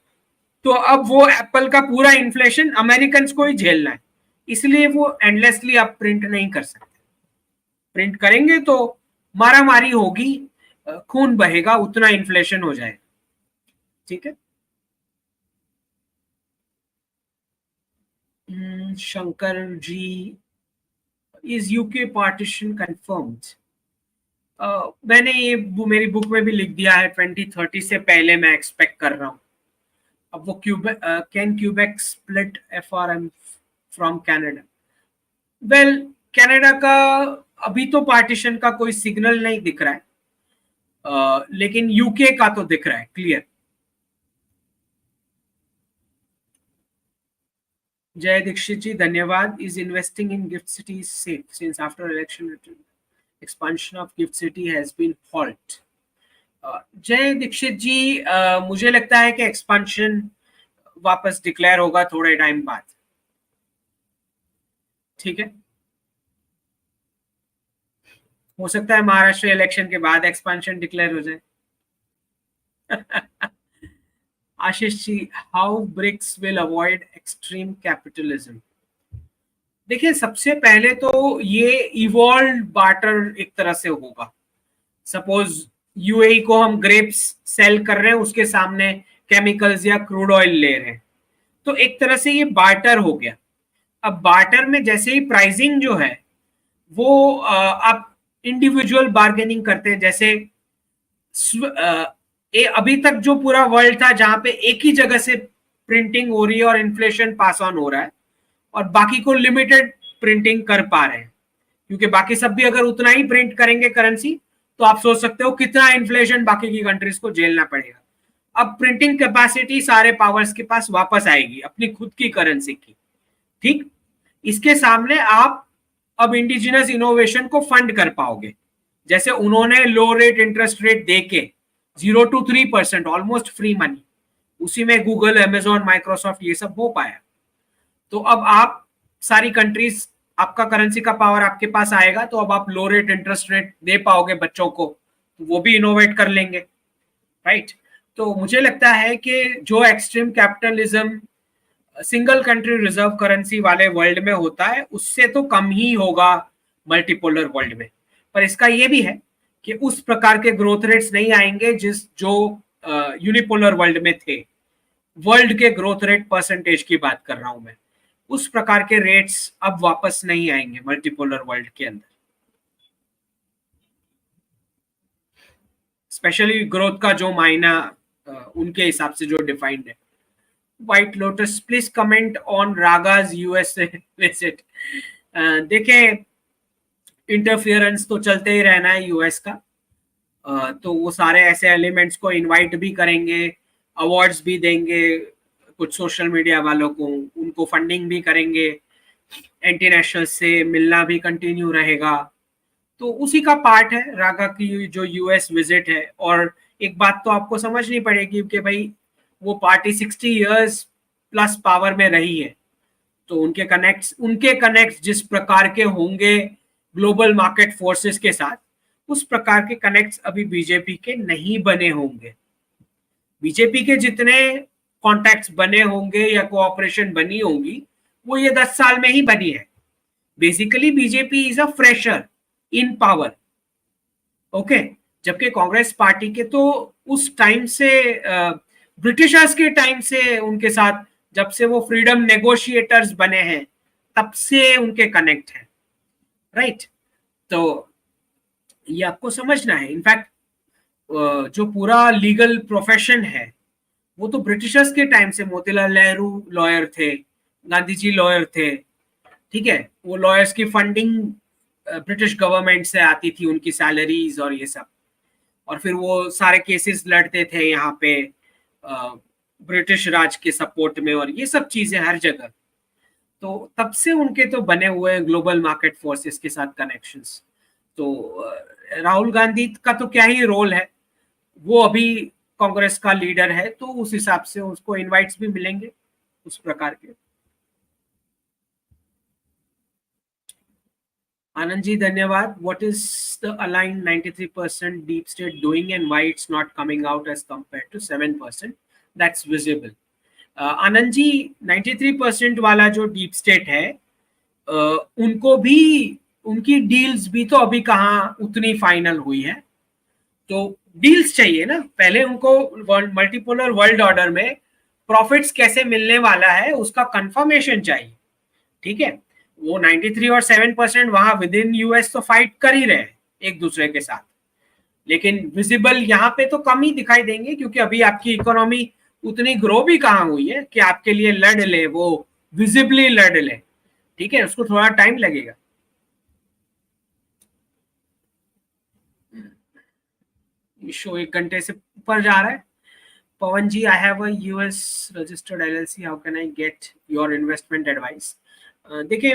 तो अब वो एप्पल का पूरा इन्फ्लेशन अमेरिकन को ही झेलना है, इसलिए वो एंडलेसली आप प्रिंट नहीं कर सकते। प्रिंट करेंगे तो मारा मारी होगी, खून बहेगा, उतना इन्फ्लेशन हो जाए, ठीक है। Shankar ji, is UK partition confirmed? मैंने ये मेरी बुक में भी लिख दिया है, 2030 से पहले मैं एक्सपेक्ट कर रहा हूँ। अब वो क्यूबेक, कैन क्यूबेक स्प्लिट एफआरएम फ्रॉम कनाडा? वेल, कनाडा का अभी तो पार्टीशन का कोई सिग्नल नहीं दिख रहा है, लेकिन यूके का तो दिख रहा है क्लियर। जय दीक्षित जी, धन्यवाद। Is investing in GIFT City safe since after election return expansion of GIFT City has been halt? Jay Dixit जी, मुझे लगता है कि एक्सपेंशन वापस डिक्लेयर होगा थोड़े टाइम बाद, ठीक है। हो सकता है महाराष्ट्र इलेक्शन के बाद एक्सपेंशन डिक्लेयर हो जाए। Ashish ji, how BRICS will avoid extreme capitalism? देखिए, सबसे पहले तो ये इवॉल्व बार्टर एक तरह से होगा, सपोज यूएई को हम ग्रेप्स सेल कर रहे हैं, उसके सामने केमिकल्स या क्रूड ऑयल ले रहे हैं, तो एक तरह से ये बार्टर हो गया। अब बार्टर में जैसे ही प्राइसिंग जो है वो आप इंडिविजुअल बार्गेनिंग करते हैं, जैसे अभी तक जो पूरा वर्ल्ड था जहां पे एक ही जगह से प्रिंटिंग हो रही है और इन्फ्लेशन पास ऑन हो रहा है, और बाकी को लिमिटेड प्रिंटिंग कर पा रहे हैं, क्योंकि बाकी सब भी अगर उतना ही प्रिंट करेंगे करेंसी, तो आप सोच सकते हो कितना इन्फ्लेशन बाकी की कंट्रीज को झेलना पड़ेगा। अब प्रिंटिंग कैपेसिटी सारे पावर्स के पास वापस आएगी अपनी खुद की करेंसी की, ठीक। इसके सामने आप अब इंडिजिनस इनोवेशन को फंड कर पाओगे, जैसे उन्होंने लो रेट इंटरेस्ट रेट देके 0 to 3% ऑलमोस्ट फ्री मनी, उसी में गूगल, अमेजोन, माइक्रोसॉफ्ट ये सब हो पाया। तो अब आप सारी कंट्रीज, आपका करेंसी का पावर आपके पास आएगा, तो अब आप लो रेट इंटरेस्ट रेट दे पाओगे बच्चों को, तो वो भी इनोवेट कर लेंगे, राइट। तो मुझे लगता है कि जो extreme capitalism single country reserve currency वाले वर्ल्ड में होता है, उससे तो कम ही होगा मल्टीपोलर वर्ल्ड में। पर इसका ये भी है कि उस प्रकार के ग्रोथ रेट्स नहीं आएंगे जो यूनिपोलर वर्ल्ड में थे। वर्ल्ड के ग्रोथ रेट परसेंटेज की बात कर रहा हूं मैं, उस प्रकार के रेट्स अब वापस नहीं आएंगे मल्टीपोलर वर्ल्ड के अंदर, स्पेशली ग्रोथ का जो मायना उनके हिसाब से जो डिफाइंड है। White lotus, please comment on ragas USA visit. देखें, इंटरफियरेंस तो चलते ही रहना है यूएस का, तो वो सारे ऐसे एलिमेंट्स को इनवाइट भी करेंगे, अवार्ड्स भी देंगे कुछ सोशल मीडिया वालों को, उनको फंडिंग भी करेंगे, एंटी नेशनल से मिलना भी कंटिन्यू रहेगा। तो उसी का पार्ट है रागा की जो यूएस विजिट है। और एक बात तो आपको समझनी पड़ेगी कि भाई वो पार्टी 60 इयर्स प्लस पावर में रही है, तो उनके कनेक्ट्स जिस प्रकार के होंगे ग्लोबल मार्केट फोर्सेस के साथ, उस प्रकार के कनेक्ट्स अभी बीजेपी के नहीं बने होंगे। बीजेपी के जितने कॉन्टैक्ट्स बने होंगे या कोऑपरेशन बनी होंगी, वो ये 10 साल में ही बनी है। Basically BJP is a fresher in power, okay. जबकि कांग्रेस पार्टी के तो उस टाइम से ब्रिटिशर्स के टाइम से उनके साथ, जब से वो फ्रीडम नेगोशिएटर्स बने हैं, तब से उनके कनेक्ट है, राइट। तो ये आपको समझना है। इनफैक्ट जो पूरा लीगल प्रोफेशन है वो तो ब्रिटिशर्स के टाइम से, मोतीलाल नेहरू लॉयर थे, गांधी जी लॉयर थे, ठीक है। वो लॉयर्स की फंडिंग ब्रिटिश गवर्नमेंट से आती थी, उनकी सैलरीज और ये सब, और फिर वो सारे केसेस लड़ते थे यहाँ पे ब्रिटिश राज के सपोर्ट में, और ये सब चीजें हर जगह। तो तब से उनके तो बने हुए हैं ग्लोबल मार्केट फोर्सेस के साथ कनेक्शंस। तो राहुल गांधी का तो क्या ही रोल है, वो अभी कांग्रेस का लीडर है, तो उस हिसाब से उसको इनवाइट्स भी मिलेंगे उस प्रकार के। आनंद जी धन्यवाद। What is the align 93% deep state doing and why it's not coming out as compared to 7% that's visible. Anand ji, 93% वाला जो डीप स्टेट है, उनको भी, उनकी डील्स भी तो अभी कहाँ उतनी फाइनल हुई है। तो डील्स चाहिए ना, पहले उनको मल्टीपोलर वर्ल्ड ऑर्डर में प्रॉफिट्स कैसे मिलने वाला है उसका कंफर्मेशन चाहिए, ठीक है। वो 93 और 7% वहां विद इन यूएस तो फाइट कर ही रहे हैं एक दूसरे के साथ, लेकिन विजिबल यहाँ पे तो कम ही दिखाई देंगे, क्योंकि अभी आपकी इकोनॉमी उतनी ग्रो भी कहाँ हुई है कि आपके लिए लड़ ले, वो विजिबली लड़ ले, ठीक है। उसको थोड़ा टाइम लगेगा। शो 1 घंटे से ऊपर जा रहा है। Pavan ji, I have a US registered LLC, how can I get your investment advice. देखिए,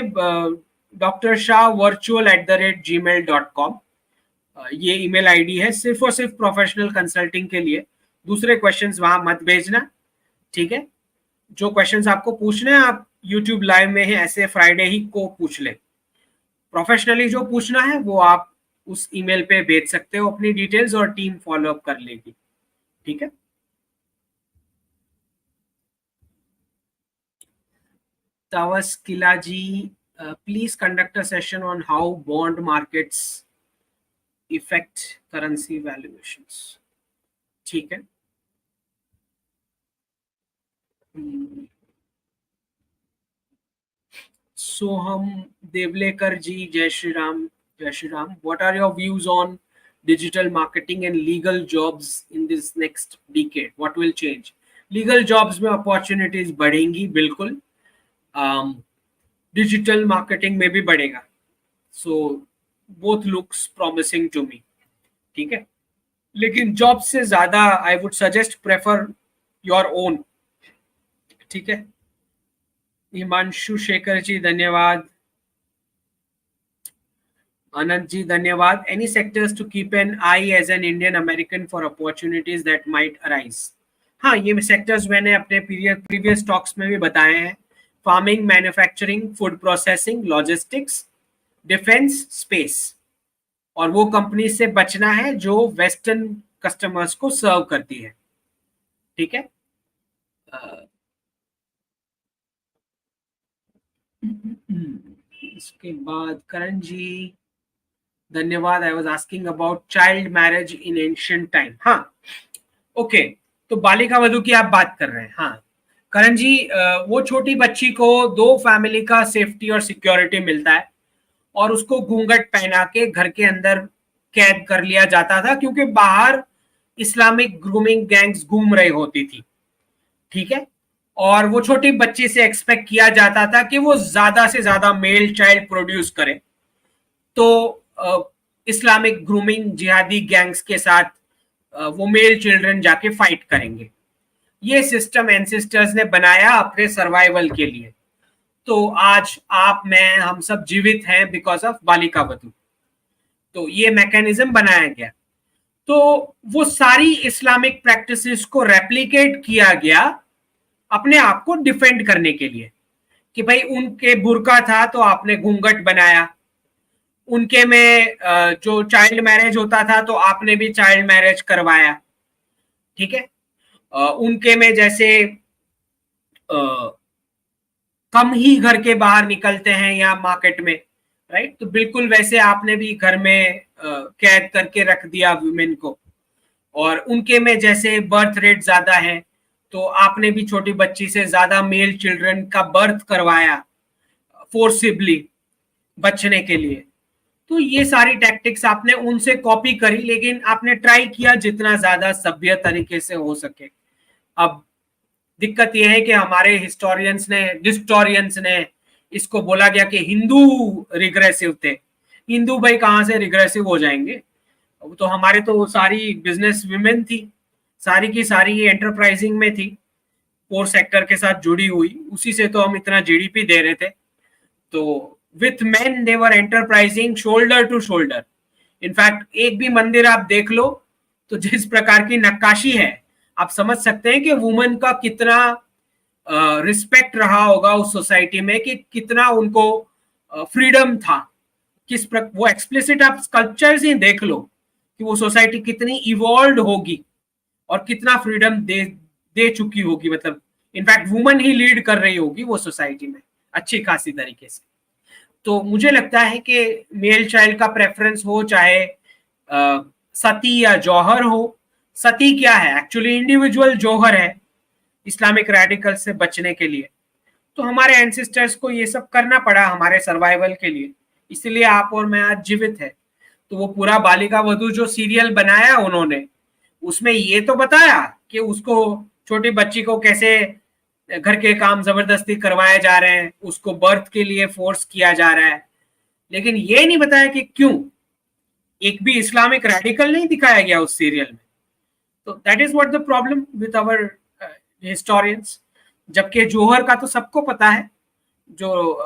डॉक्टर शाह virtual@gmail.com ये ईमेल आईडी है, सिर्फ और सिर्फ प्रोफेशनल कंसल्टिंग के लिए। दूसरे क्वेश्चंस वहां मत भेजना, ठीक है। जो क्वेश्चंस आपको पूछने हैं, आप यूट्यूब लाइव में है ऐसे फ्राइडे ही को पूछ ले। प्रोफेशनली जो पूछना है वो आप उस ईमेल पे भेज सकते हो अपनी डिटेल्स, और टीम फॉलो अप कर लेगी, ठीक है। Tawas Kilaji, please conduct a session on how bond markets effect currency valuations, ठीक है। Soham Devlekar ji, Jai Shri Ram, Jai Shri Ram. What are your views on digital marketing and legal jobs in this next decade? What will change? Legal jobs में opportunities बढ़ेंगी बिल्कुल, digital marketing में भी बढ़ेगा, so both looks promising to me, ठीक है। लेकिन जॉब से ज्यादा I would suggest prefer your own, ठीक है। हिमांशु शेखर जी धन्यवाद, अनंत जी धन्यवाद। Any sectors to keep an eye as an Indian American for opportunities that might arise? हाँ, ये सेक्टर्स मैंने अपने प्रीवियस टॉक्स में भी बताए हैं। Farming, manufacturing, food processing, logistics, defence, space. और वो कंपनी से बचना है जो वेस्टर्न कस्टमर्स को सर्व करती है, ठीक है। इसके बाद करण जी धन्यवाद। I was asking about child marriage in ancient time. हाँ, ओके, तो बालिका वधू की आप बात कर रहे हैं। हाँ करण जी, वो छोटी बच्ची को दो फैमिली का सेफ्टी और सिक्योरिटी मिलता है और उसको घूंघट पहना के घर के अंदर कैद कर लिया जाता था, क्योंकि बाहर इस्लामिक ग्रूमिंग गैंग्स घूम रही होती थी, ठीक है। और वो छोटी बच्ची से एक्सपेक्ट किया जाता था कि वो ज्यादा से ज्यादा मेल चाइल्ड प्रोड्यूस करे, तो इस्लामिक ग्रूमिंग जिहादी गैंग्स के साथ वो मेल चिल्ड्रन जाके फाइट करेंगे। ये सिस्टम एंसेस्टर्स ने बनाया अपने सर्वाइवल के लिए। तो आज आप, मैं, हम सब जीवित हैं बिकॉज ऑफ बालिका वधू। तो ये मैकेनिज्म बनाया गया, तो वो सारी इस्लामिक प्रैक्टिसेस को रेप्लिकेट किया गया अपने आप को डिफेंड करने के लिए, कि भाई उनके बुर्का था तो आपने घूंघट बनाया, उनके में जो चाइल्ड मैरिज होता था तो आपने भी चाइल्ड मैरिज करवाया, ठीक है। उनके में जैसे कम ही घर के बाहर निकलते हैं या मार्केट में, राइट, तो बिल्कुल वैसे आपने भी घर में कैद करके रख दिया वुमेन को। और उनके में जैसे बर्थ रेट ज्यादा है तो आपने भी छोटी बच्ची से ज्यादा मेल चिल्ड्रन का बर्थ करवाया फोर्सिबली बचने के लिए। तो ये सारी टैक्टिक्स आपने उनसे कॉपी करी, लेकिन आपने ट्राई किया जितना ज्यादा सभ्य तरीके से हो सके। अब दिक्कत यह है कि हमारे हिस्टोरियंस ने, डिस्टोरियंस ने इसको बोला गया कि हिंदू रिग्रेसिव थे। हिंदू भाई कहाँ से रिग्रेसिव हो जाएंगे? तो हमारे तो सारी बिजनेस विमेन थी, सारी की सारी एंटरप्राइजिंग में थी, कोर सेक्टर के साथ जुड़ी हुई, उसी से तो हम इतना जीडीपी दे रहे थे। तो with men they were enterprising shoulder to shoulder. In fact एक भी मंदिर आप देख लो तो जिस प्रकार की नक्काशी है, आप समझ सकते हैं कि वुमेन का कितना रिस्पेक्ट रहा होगा उस सोसाइटी में, कि कितना उनको फ्रीडम था। वो एक्सप्लिसिट आप स्कल्पचर्स ही देख लो कि वो सोसाइटी कितनी इवॉल्व होगी और कितना फ्रीडम दे चुकी होगी। मतलब इनफैक्ट वुमेन ही लीड कर रही होगी वो सोसाइटी में अच्छी खासी तरीके से। तो मुझे लगता है कि मेल चाइल्ड का प्रेफरेंस हो, चाहे सती या जौहर हो। सती क्या है? एक्चुअली इंडिविजुअल जौहर है इस्लामिक रेडिकल से बचने के लिए। तो हमारे एंसेस्टर्स को ये सब करना पड़ा हमारे सर्वाइवल के लिए, इसलिए आप और मैं आज जीवित है। तो वो पूरा बालिका वधू जो सीरियल बनाया उन्होंने, उसमें ये तो बताया कि उसको, छोटी बच्ची को कैसे घर के काम जबरदस्ती करवाए जा रहे हैं, उसको बर्थ के लिए फोर्स किया जा रहा है, लेकिन ये नहीं बताया कि क्यों। एक भी इस्लामिक रेडिकल नहीं दिखाया गया उस सीरियल में। तो that is what the problem with our historians. जबकि जौहर का तो सबको पता है, जो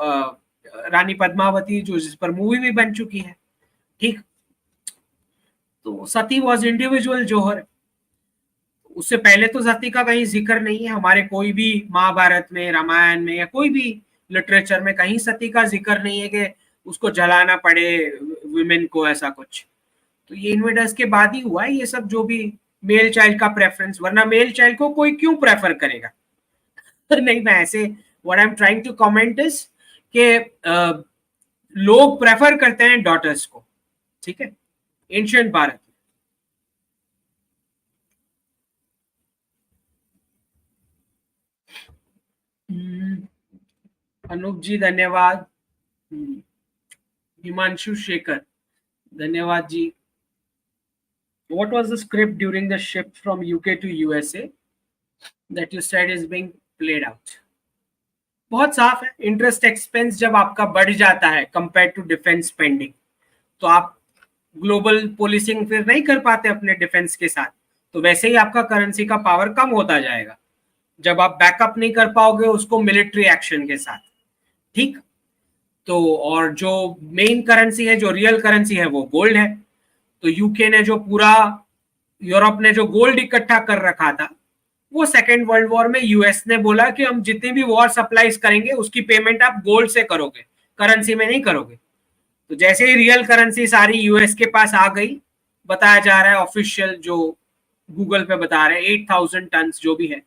रानी पद्मावती, जो जिस पर मूवी भी बन चुकी है, ठीक। तो सती वॉज इंडिविजुअल जौहर। उससे पहले तो सती का कहीं जिक्र नहीं है हमारे कोई भी महाभारत में, रामायण में, या कोई भी लिटरेचर में कहीं सती का जिक्र नहीं है कि उसको जलाना पड़े वुमेन को, ऐसा कुछ। तो ये इन्वेडर्स के बाद ही हुआ है ये सब, जो भी मेल चाइल्ड का प्रेफरेंस, वरना मेल चाइल्ड को कोई क्यों प्रेफर करेगा? नहीं, मैं ऐसे what I am trying to comment is कि लोग प्रेफर करते हैं डॉटर्स को, ठीक है। एंशियंट भारत। अनूप जी धन्यवाद। हिमांशु शेखर धन्यवाद जी। What was the script during the shift from UK to USA that you said is being played out? बहुत साफ है, इंटरेस्ट एक्सपेंस जब आपका बढ़ जाता है कंपेयर टू डिफेंस स्पेंडिंग, तो आप ग्लोबल पोलिसिंग फिर नहीं कर पाते अपने डिफेंस के साथ, तो वैसे ही आपका करेंसी का पावर कम होता जाएगा जब आप बैकअप नहीं कर पाओगे उसको मिलिट्री एक्शन के साथ। ठीक, तो और जो मेन करेंसी है, जो रियल करेंसी है, वो गोल्ड है। तो यूके ने जो पूरा, यूरोप ने जो गोल्ड इकट्ठा कर रखा था, वो सेकेंड वर्ल्ड वॉर में यूएस ने बोला कि हम जितनी भी वॉर सप्लाईज करेंगे उसकी पेमेंट आप गोल्ड से करोगे, करेंसी में नहीं करोगे। तो जैसे ही रियल करेंसी सारी यूएस के पास आ गई, बताया जा रहा है ऑफिशियल जो गूगल पे बता रहे हैं 8,000 टन जो भी है,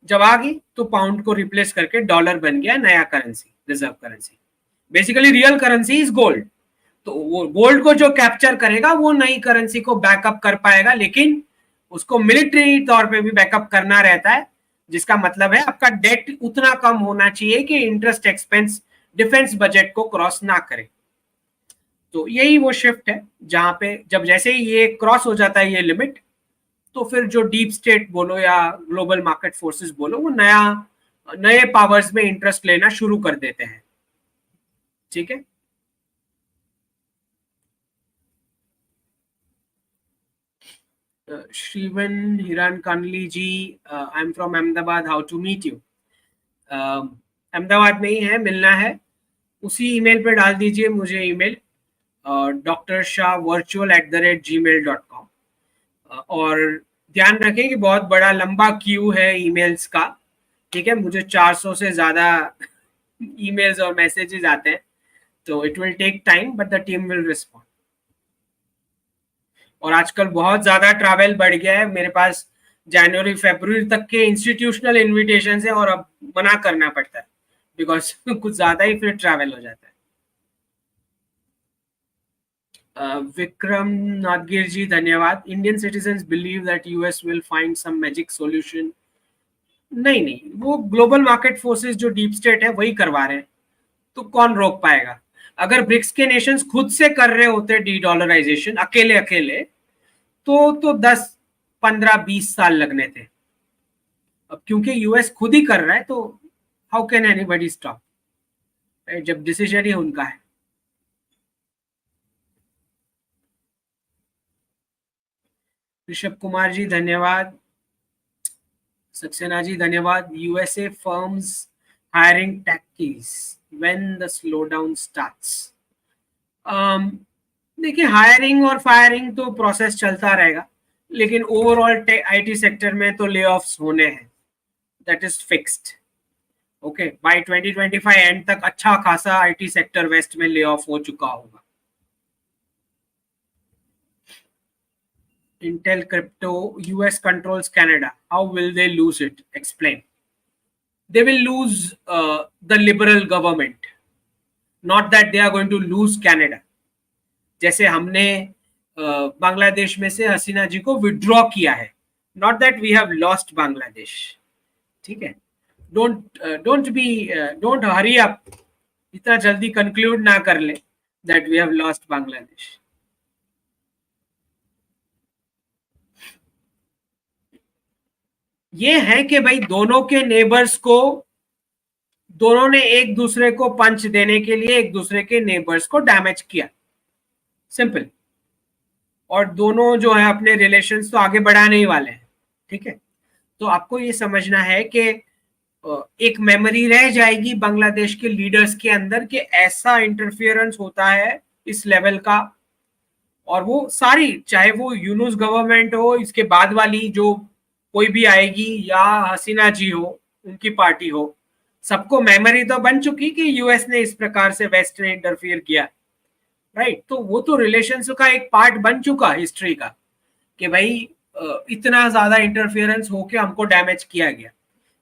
जब आ गई तो पाउंड को रिप्लेस करके डॉलर बन गया नया currency, reserve currency. Basically real currency is gold. तो वो गोल्ड को जो कैप्चर करेगा वो नई करेंसी को बैकअप कर पाएगा, लेकिन उसको मिलिट्री तौर पे भी बैकअप करना रहता है, जिसका मतलब है आपका डेट उतना कम होना चाहिए कि इंटरेस्ट एक्सपेंस डिफेंस बजट को क्रॉस ना करे। तो यही वो शिफ्ट है जहां पे जब जैसे ही ये क्रॉस हो जाता है ये लिमिट, तो फिर जो डीप स्टेट बोलो या ग्लोबल मार्केट फोर्सेस बोलो, वो नए पावर्स में इंटरेस्ट लेना शुरू कर देते हैं। ठीक है, Shrivan Hiran Kanli ji, I am from Ahmedabad, how to meet you. Ahmedabad में ही है, मिलना है उसी ईमेल पे डाल दीजिए मुझे ईमेल, drshah@gmail.com। और ध्यान रखें कि बहुत बड़ा लंबा क्यू है ईमेल्स का। ठीक है, मुझे 400 से ज्यादा ईमेल्स और मैसेजेस आते हैं, तो it will take time but the team will respond. और आजकल बहुत ज्यादा ट्रैवल बढ़ गया है, मेरे पास जनवरी फरवरी तक के इंस्टीट्यूशनल इनविटेशन है और अब मना करना पड़ता है बिकॉज कुछ ज्यादा ही फिर ट्रैवल हो जाता है। विक्रम नादगिर जी धन्यवाद। Indian citizens believe that US will find some magic solution. नहीं, वो ग्लोबल मार्केट फोर्सेस जो डीप स्टेट है वही करवा रहे हैं, तो कौन रोक पाएगा। अगर ब्रिक्स के नेशंस खुद से कर रहे होते डी डॉलराइजेशन अकेले अकेले, तो 10, 15, 20 साल लगने थे। अब क्योंकि यूएस खुद ही कर रहा है, तो हाउ कैन एनीबॉडी स्टॉप, जब डिसीजन ही उनका है। ऋषभ कुमार जी धन्यवाद। सक्सेना जी धन्यवाद। USA firms hiring techies when the slow down starts. देखिए, हायरिंग और फायरिंग तो प्रोसेस चलता रहेगा, लेकिन ओवरऑल आईटी सेक्टर में तो ले ऑफ्स होने हैं, that is fixed. Okay, by 2025 end तक अच्छा खासा आईटी सेक्टर वेस्ट में ले ऑफ हो चुका होगा। Intel crypto, US controls Canada. How will they lose it? Explain. They will lose the liberal government. Not that they are going to lose Canada. जैसे हमने बांग्लादेश में से हसीना जी को विड्रॉ किया है, not that we have lost Bangladesh. ठीक है, don't hurry up, इतना जल्दी कंक्लूड ना कर ले that we have lost Bangladesh. ये है कि भाई दोनों के नेबर्स को, दोनों ने एक दूसरे को पंच देने के लिए एक दूसरे के नेबर्स को डैमेज किया, सिंपल। और दोनों जो है अपने रिलेशंस तो आगे बढ़ाने ही वाले हैं। ठीक है, तो आपको ये समझना है कि एक मेमोरी रह जाएगी बांग्लादेश के लीडर्स के अंदर कि ऐसा इंटरफियरेंस होता है इस लेवल का। और वो सारी, चाहे वो यूनुस गवर्नमेंट हो, इसके बाद वाली जो कोई भी आएगी, या हसीना जी हो, उनकी पार्टी हो, सबको मेमोरी तो बन चुकी कि यूएस ने इस प्रकार से वेस्ट ने इंटरफियर किया, राइट। तो वो तो रिलेशंस का एक पार्ट बन चुका हिस्ट्री का कि भाई इतना ज्यादा इंटरफियरेंस होके हमको डैमेज किया गया।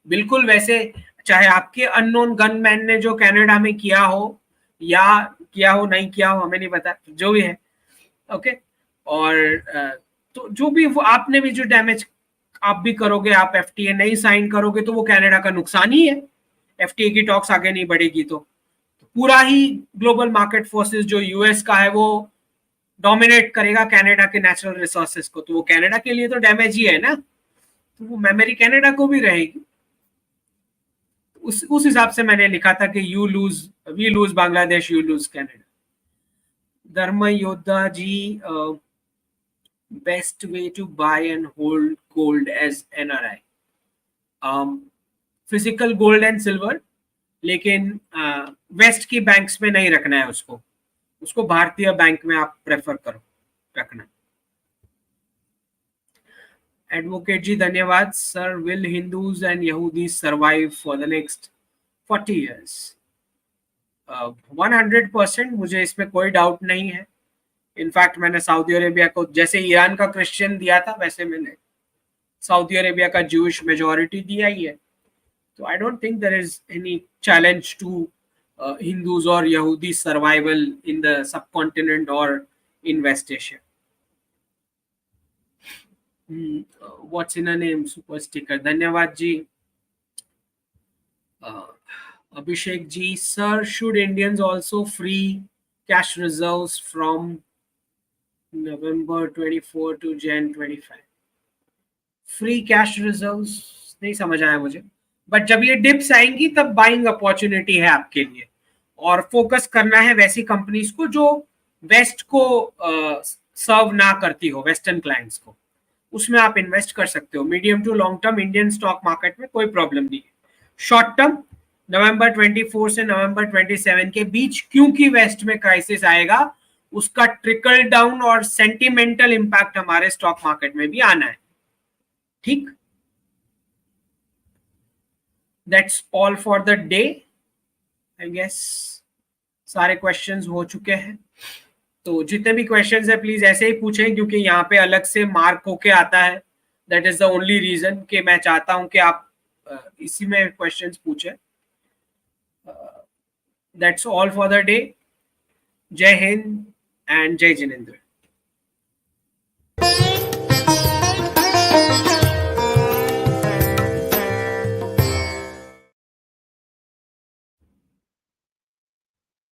बिल्कुल वैसे चाहे आपके अननोन गनमैन ने जो कनाडा में किया हो, या किया हो नहीं किया हो हमें नहीं पता, जो भी है, ओके। और तो जो भी वो आपने भी जो डैमेज आप भी करोगे, आप एफटीए नहीं साइन करोगे तो वो कनाडा का नुकसान ही है। एफटीए की टॉक्स आगे नहीं बढ़ेगी तो पूरा ही ग्लोबल मार्केट फोर्सेस जो यूएस का है वो डोमिनेट करेगा कनाडा के नेचुरल रिसोर्सेज को, तो वो कनाडा के लिए तो डैमेज ही है ना, तो वो मेमोरी कनाडा को भी रहेगी। उस हिसाब से मैंने लिखा था कि you lose, we lose Bangladesh, you lose Canada. Dharm Yoddha ji, best way to buy and hold gold as NRI? Physical gold and silver, लेकिन वेस्ट की बैंक्स में नहीं रखना है उसको, उसको भारतीय बैंक में आप प्रेफर करो रखना। एडवोकेट जी धन्यवाद सर, विल हिंदूज एंड यहूदी survive for the next 40 years? 100% मुझे इसमें कोई डाउट नहीं है। इनफैक्ट मैंने सऊदी अरेबिया को, जैसे ईरान का क्रिश्चियन दिया था वैसे मैंने सऊदी अरेबिया का ज्यूइश मेजोरिटी दिया ही है। तो I don't think there is any challenge to Hindus or Yahudi survival in the subcontinent or in West Asia. What's in a name? Super sticker. धन्यवाद जी। Abhishek ji, sir, should Indians also free cash reserves from November 24 to Jan 25? Free cash reserves नहीं समझ आया मुझे, but जब ये dips आएंगी तब buying opportunity है आपके लिए, और फोकस करना है वैसी कंपनीज को जो वेस्ट को सर्व ना करती हो, वेस्टर्न क्लाइंट्स को, उसमें आप इन्वेस्ट कर सकते हो। Medium to long term Indian stock market में कोई प्रॉब्लम नहीं है। शॉर्ट टर्म नवंबर 24 से नवंबर 27 के बीच, क्योंकि वेस्ट में क्राइसिस आएगा, उसका ट्रिकल डाउन और सेंटिमेंटल इंपैक्ट हमारे स्टॉक मार्केट में भी आना है। ठीक, that's all for the day I guess. सारे क्वेश्चंस हो चुके हैं, तो जितने भी क्वेश्चंस है प्लीज ऐसे ही पूछें, क्योंकि यहाँ पे अलग से मार्क होके आता है। That is the only reason कि मैं चाहता हूं कि आप इसी में क्वेश्चंस पूछें। That's all for the day. जय हिंद एंड जय जिनेंद्र।